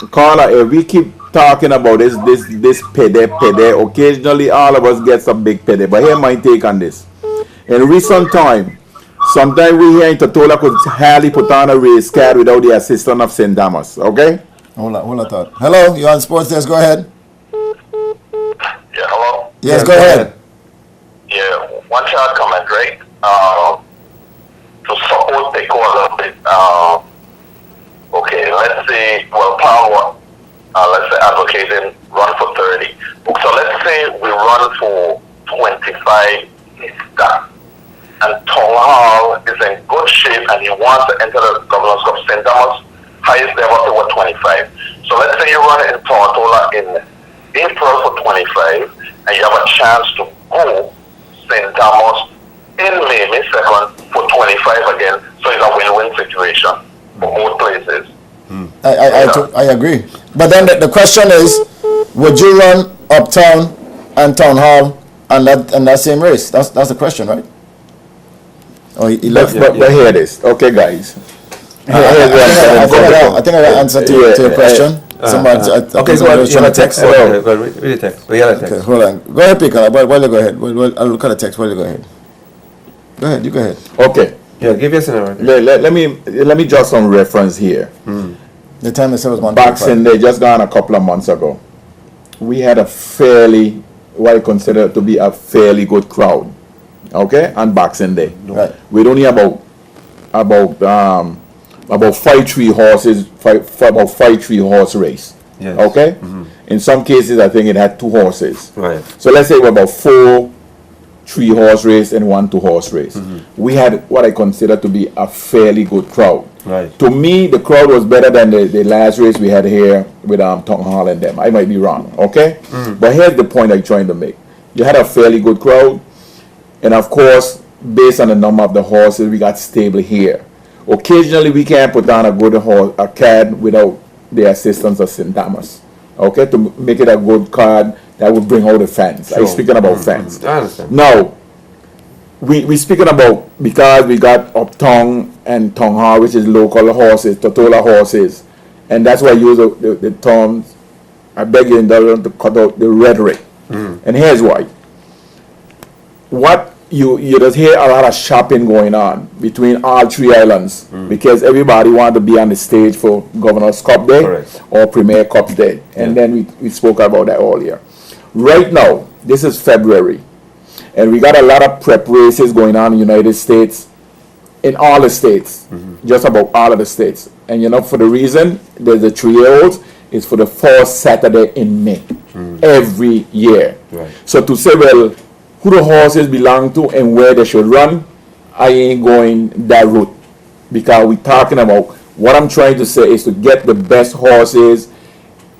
Speaker 6: Caller, if we keep talking about this payday, occasionally all of us get some big payday. But here my take on this. In recent time, sometimes we here in Totola could hardly put on a race card without the assistance of St. Thomas. Okay?
Speaker 1: Hold on, thought. Hello, you're on sports desk. Go ahead.
Speaker 8: Yeah, hello?
Speaker 1: Yes, go ahead.
Speaker 8: Yeah, one shot comment, right? To support the core a little bit. Okay, let's say, well, Paul, let's say advocating run for 30. So let's say we run for 25 staff. And Tom Hall is in good shape and he wants to enter the Governor's Cup St. Thomas, highest level to what 25. So let's say you run in Tortola in April for 25 and you have a chance to go St. Thomas in May 2nd for 25 again. So it's a win-win situation for both places.
Speaker 1: I agree. But then the question is, would you run Uptown and Town Hall and that same race? That's the question, right? Oh, he left.
Speaker 6: But hear this. Okay, guys.
Speaker 1: I think I got answer to your question. Somebody,
Speaker 2: Okay,
Speaker 1: somebody was trying to text.
Speaker 2: Go ahead, read the text. We got a text.
Speaker 1: Okay, hold on. Go ahead, Pico. While you go ahead. I'll look at the text while you go ahead. Go ahead, you go ahead.
Speaker 6: Okay.
Speaker 2: Yeah, give us an hour.
Speaker 6: Let me just some reference here.
Speaker 1: The time they said was 1:45.
Speaker 6: Boxing Day just gone a couple of months ago. We had a fairly, what I consider to be a fairly good crowd. Okay, on Boxing Day.
Speaker 1: Right.
Speaker 6: We'd only about 5-3 horses, about 5-3 horse race.
Speaker 2: Yes.
Speaker 6: Okay, In some cases, I think it had 2 horses.
Speaker 2: Right.
Speaker 6: So let's say we're about 4 3-horse race and 1 2-horse race. We had what I consider to be a fairly good crowd.
Speaker 2: Right.
Speaker 6: To me, the crowd was better than the last race we had here with Tom Hall and them. I might be wrong, okay? But here's the point I'm trying to make. You had a fairly good crowd, and of course, based on the number of the horses, we got stable here. Occasionally, we can't put down a good horse, a card without the assistance of St. Thomas, okay, to make it a good card that would bring out the fans. I'm speaking about fans.
Speaker 2: I understand.
Speaker 6: Now, we speaking about, because we got Uptown and Tonghar, which is local horses, Totola horses, and that's why I use the terms. I beg you indulgence to cut out the rhetoric. And here's why. What you just hear a lot of shopping going on between all 3 islands, because everybody wanted to be on the stage for Governor's Cup Day.
Speaker 2: Correct.
Speaker 6: Or Premier Cup Day, and then we spoke about that earlier. Right now, this is February, and we got a lot of prep races going on in the United States, in all the states, just about all of the states. And for the reason, there's the 3-year-olds, it's for the 4th Saturday in May, every year.
Speaker 2: Right.
Speaker 6: So to say, well, who the horses belong to and where they should run, I ain't going that route, because we're talking about, what I'm trying to say is to get the best horses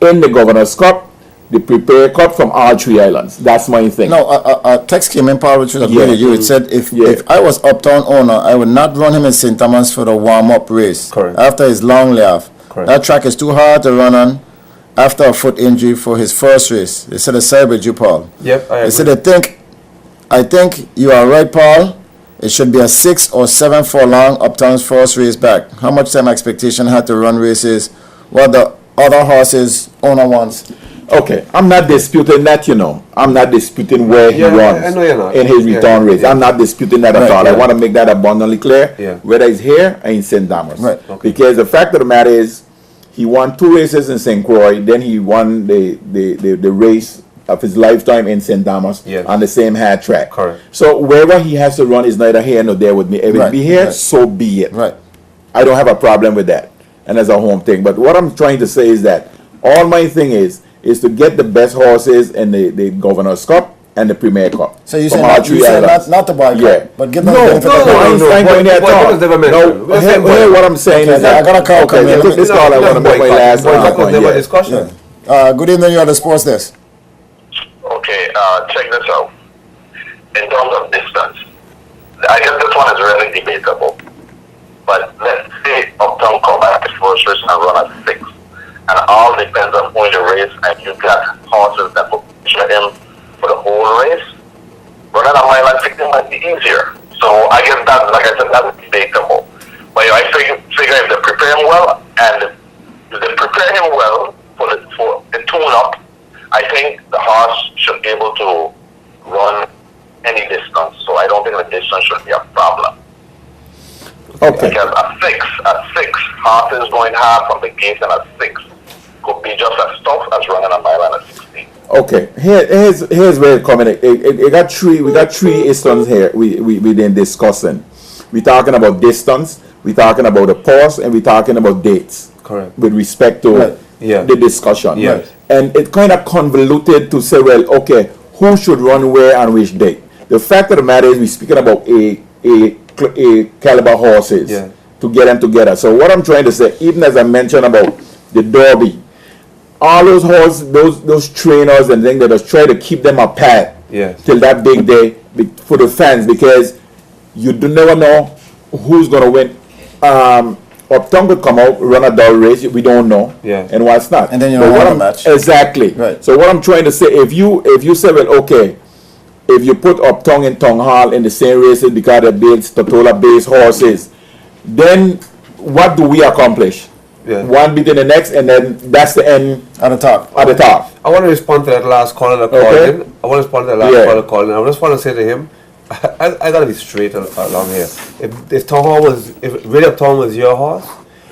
Speaker 6: in the Governor's Cup, the Prepare Cup from all 3 islands. That's my thing.
Speaker 1: No, a text came in, Paul, which was agree with you. It said, if I was Uptown owner, I would not run him in St. Thomas for the warm-up race.
Speaker 2: Correct.
Speaker 1: After his long layoff.
Speaker 2: Correct.
Speaker 1: That track is too hard to run on after a foot injury for his first race. They said, sorry with you, Paul.
Speaker 2: Yep, I agree.
Speaker 1: They said, I think you are right, Paul. It should be a 6 or 7 furlong Uptown's first race back. How much time expectation had to run races? What the other horses owner wants?
Speaker 6: Okay, I'm not disputing that, I'm not disputing where he runs
Speaker 2: I know you're not.
Speaker 6: in his return race. I'm not disputing that at all. I want to make that abundantly clear,
Speaker 2: Yeah.
Speaker 6: whether he's here or in St. Thomas.
Speaker 1: Right.
Speaker 2: Okay.
Speaker 6: Because the fact of the matter is, he won 2 races in St. Croix, then he won the race of his lifetime in St. Thomas
Speaker 2: Yes.
Speaker 6: on the same hard track.
Speaker 2: Correct.
Speaker 6: So wherever he has to run is neither here nor there with me. If it be here, so be it.
Speaker 1: Right.
Speaker 6: I don't have a problem with that, and as a home thing. But what I'm trying to say is that all my thing is to get the best horses in the Governor's Cup and the Premier Cup.
Speaker 1: So you
Speaker 6: from
Speaker 1: say
Speaker 6: all
Speaker 1: not,
Speaker 6: 3
Speaker 1: you say
Speaker 6: islands.
Speaker 1: not to boycott,
Speaker 6: Yeah.
Speaker 1: but give them
Speaker 6: No,
Speaker 1: the benefit of the doubt.
Speaker 6: I ain't going there at
Speaker 2: Boycott
Speaker 6: all.
Speaker 2: was never mentioned.
Speaker 6: No,
Speaker 2: Let's say
Speaker 6: here what I'm saying
Speaker 1: Okay,
Speaker 6: is that
Speaker 1: I got a call coming in.
Speaker 6: this call I want to make my last
Speaker 2: Boycott was
Speaker 6: one.
Speaker 2: never
Speaker 6: Yeah.
Speaker 2: discussion.
Speaker 1: Good evening, you're the sports desk.
Speaker 8: Okay, check this out. In terms of distance, I guess this one is really debatable. But let's say Uptown come back to first race and run at 6. And all depends on who in the race, and you got horses that will picture him for the whole race. Running a mile and 60 might be easier. So I guess that, like I said, that's debatable. But I figure if they prepare him well, and if they prepare him well for the tune-up, I think the horse should be able to run any distance. So I don't think the distance should be a problem.
Speaker 6: Okay.
Speaker 8: Because at 6, horses going hard from the gate, and at 6 could be just as tough as running a mile and a 16.
Speaker 6: Okay, here's where it coming. We got 3 instances here we been discussing. We talking about distance, we talking about the pause, and we talking about dates.
Speaker 2: Correct.
Speaker 6: With respect to the discussion.
Speaker 2: Yes.
Speaker 6: And it kind of convoluted to say, well, okay, who should run where and which date? The fact of the matter is, we're speaking about a caliber horses to get them together. So what I'm trying to say, even as I mentioned about the Derby, all those horses, those trainers and things, that just try to keep them apart till that big day for the fans, because you do never know who's gonna win. Uptown could come out, run a dull race, we don't know, and what's not.
Speaker 1: And then you don't want a match.
Speaker 6: Exactly.
Speaker 1: Right.
Speaker 6: So what I'm trying to say, if you say, well, okay, if you put Uptown and Tongue Hall in the same races because they're based Totola-based horses, then what do we accomplish? One beating the next, and then that's the end
Speaker 1: at the top.
Speaker 6: At the top.
Speaker 2: I want to respond to that last caller that called in. I want to respond to that last caller called in. I just want to say to him, I gotta be straight along here. If Tom Hall if Real Uptown was your horse,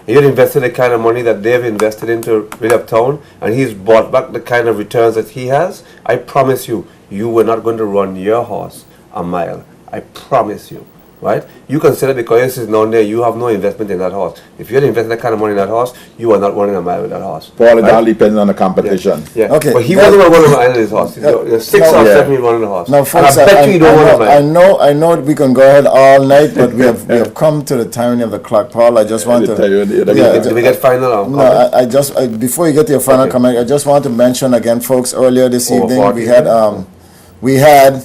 Speaker 2: and you'd invested the kind of money that they've invested into Real Uptown, and he's bought back the kind of returns that he has, I promise you, you were not going to run your horse a mile. I promise you. right? You consider because you're sitting down there, you have no investment in that horse. If you had invested that kind of money in that horse, you are not running a mile with that horse.
Speaker 6: Paul, it all depends on the competition.
Speaker 2: Yeah.
Speaker 1: Okay.
Speaker 2: But he wasn't going to run a mile in his horse. There's 6 or 7 running the horse.
Speaker 1: Now, folks,
Speaker 2: and I bet you don't want a mile.
Speaker 1: I know we can go ahead all night, but we have come to the timing of the clock, Paul. I just want to.
Speaker 2: Did we get final?
Speaker 1: No, I just before you get to your final comment, I just want to mention again, folks. Earlier this evening, we had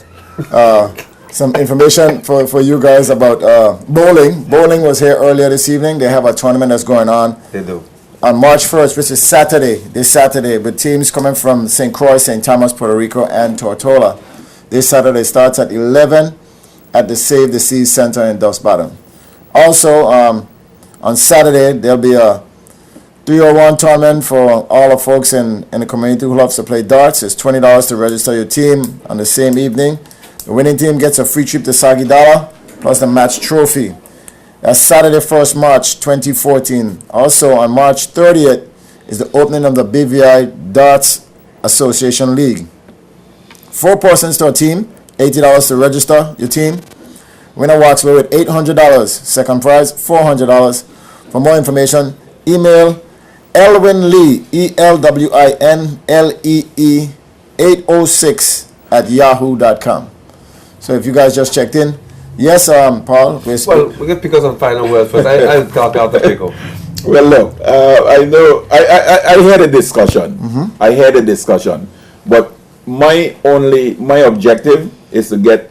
Speaker 1: some information for you guys about bowling. Bowling was here earlier this evening. They have a tournament that's going on.
Speaker 2: They do.
Speaker 1: On March 1st, which is this Saturday, with teams coming from St. Croix, St. Thomas, Puerto Rico, and Tortola. This Saturday starts at 11 at the Save the Seas Center in Doves Bottom. Also, on Saturday, there'll be a 301 tournament for all the folks in the community who loves to play darts. It's $20 to register your team on the same evening. The winning team gets a free trip to Sagidala, plus the match trophy. That's Saturday, 1st March 2014. Also, on March 30th is the opening of the BVI Darts Association League. 4 persons to a team, $80 to register your team. Winner walks away with $800. Second prize, $400. For more information, email Elwin Lee, ELWINLEE 806 at yahoo.com. So if you guys just checked in, yes, Paul.
Speaker 2: Well, we can pick up some final words, but I'll talk out the pickle.
Speaker 6: Well, look, I know I had a discussion. I had a discussion, but my objective is to get.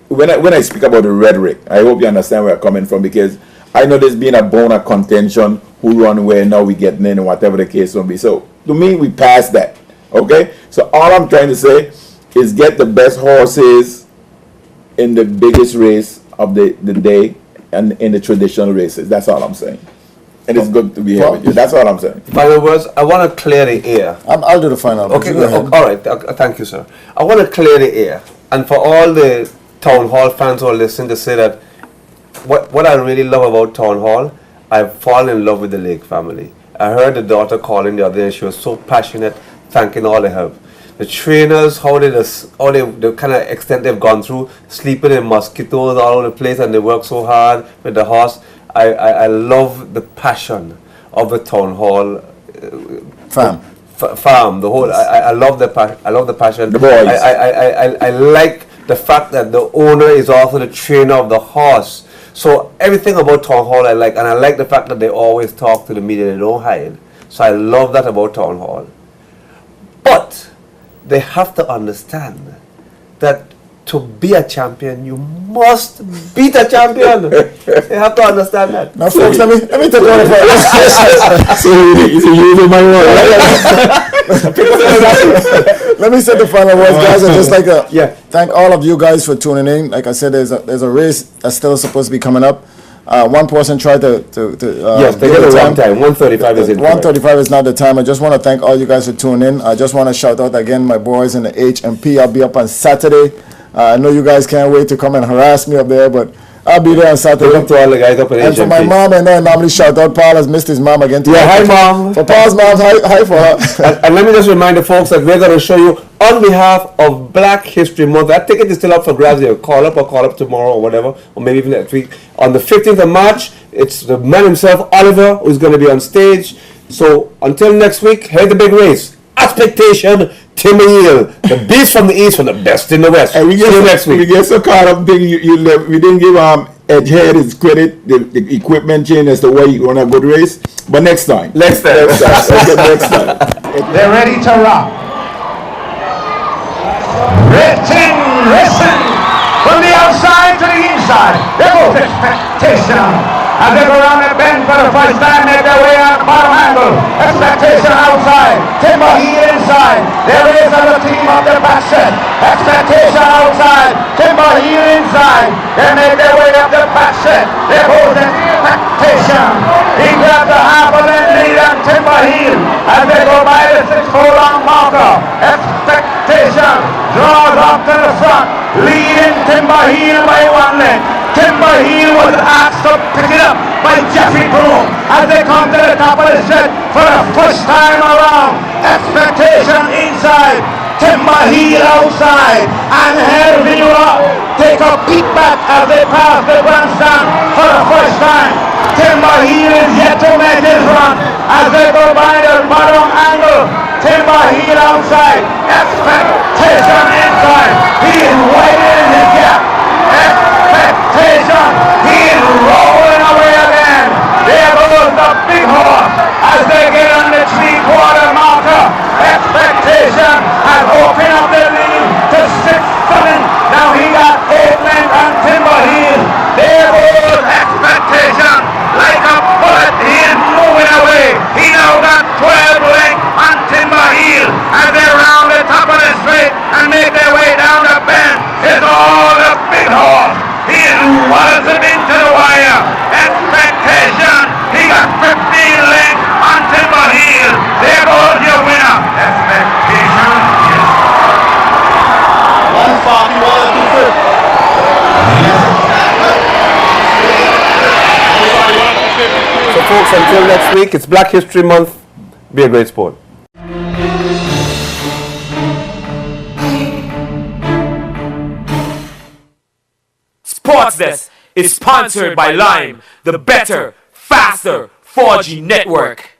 Speaker 6: When I speak about the rhetoric, I hope you understand where I'm coming from, because I know there's been a bone of contention, who run where, now we getting in, and whatever the case will be. So to me, we passed that. Okay? So all I'm trying to say is get the best horses in the biggest race of the day and in the traditional races. That's all I'm saying. And it's good to be here with you. That's all I'm saying.
Speaker 2: Final words, I want to clear the air.
Speaker 1: I'll do the final.
Speaker 2: Okay, all right. Thank you, sir. I want to clear the air. And for all the Town Hall fans who are listening, to say that what I really love about Town Hall, I've fallen in love with the Lake family. I heard the daughter calling the other day, and she was so passionate, thanking all the help. The trainers, the kind of extent they've gone through, sleeping in mosquitoes all over the place, and they work so hard with the horse. I love the passion of the Town Hall farm. The whole I love the passion.
Speaker 6: The boys.
Speaker 2: I like the fact that the owner is also the trainer of the horse. So everything about Town Hall I like, and I like the fact that they always talk to the media, they don't hide. So I love that about Town Hall. But they have to understand that to be a champion, you must beat a champion. They have to understand that.
Speaker 1: Now, folks, let me take one of Let me say the final words, guys. And just like thank all of you guys for tuning in. Like I said, there's a race that's still supposed to be coming up. One person tried to
Speaker 2: yes, they get the wrong time. 1:35 is it?
Speaker 1: 1:35 is not the time. I just want to thank all you guys for tuning in. I just want to shout out again my boys in the HMP. I'll be up on Saturday. I know you guys can't wait to come and harass me up there, but I'll be there on Saturday.
Speaker 2: Welcome to all the guys up in HMP.
Speaker 1: And for my mom, I know I normally shout out. Paul has missed his mom again today.
Speaker 2: Yeah, hi mom.
Speaker 1: For Paul's mom, hi for her.
Speaker 2: And let me just remind the folks that we're going to show you on behalf of Black History Month. That ticket is still up for grabs. You'll call up tomorrow or whatever, or maybe even next week. On the 15th of March, it's the man himself, Oliver, who's going to be on stage. So until next week, here's the big race. Expectation, Timber Hill, the beast from the east, from the best in the west.
Speaker 6: And we get
Speaker 2: See you next week.
Speaker 6: We get so caught up thinking we didn't give Edgehead his credit, the equipment chain as to why you run a good race. But next time.
Speaker 2: Next time.
Speaker 6: Okay, next time.
Speaker 3: They're ready to rock. Written, listen, from the outside to the inside. There goes Expectation. As they go around the bend for the first time, make their way on the bottom angle. Expectation outside, Timber Hill inside. There is another team of the back set. Expectation outside, Timber Hill inside. They make their way up the back set. There goes Expectation. He grabs a half a length lead on Timber Hill as they go by the 6-furlong marker. Expectation draws up to the front, leading Timber Hill by 1 length. Timber Hill was asked to pick it up by Jeffrey Broom as they come to the top of the set for the first time around. Expectation inside. Timber Heel outside, and Herr Villa take a peek back as they pass the grandstand for the first time. Timber Heel is yet to make his run as they go by the bottom angle. Timber Heel outside, Expectation inside. He is widening his gap. Expectation, he is rolling away again. There goes the big horse as they get on the 3/4 marker. Expectation has opened up the lead to 6-7. Now he got 8 lengths on Timber Heel. There goes Expectation like a bullet. He is moving away. He now got 12 lengths on Timber Heel as they round the top of the straight and make their way down the bend. It's all the big horse. He is waltzing into the wire. Expectation. He got 15 lengths on Timber Heel. There goes your winner. Expectation. Yes. 141 to 50.
Speaker 2: So folks, until next week, it's Black History Month. Be a great sport.
Speaker 7: Sports Desk is sponsored by Lime, the better, faster 4G network.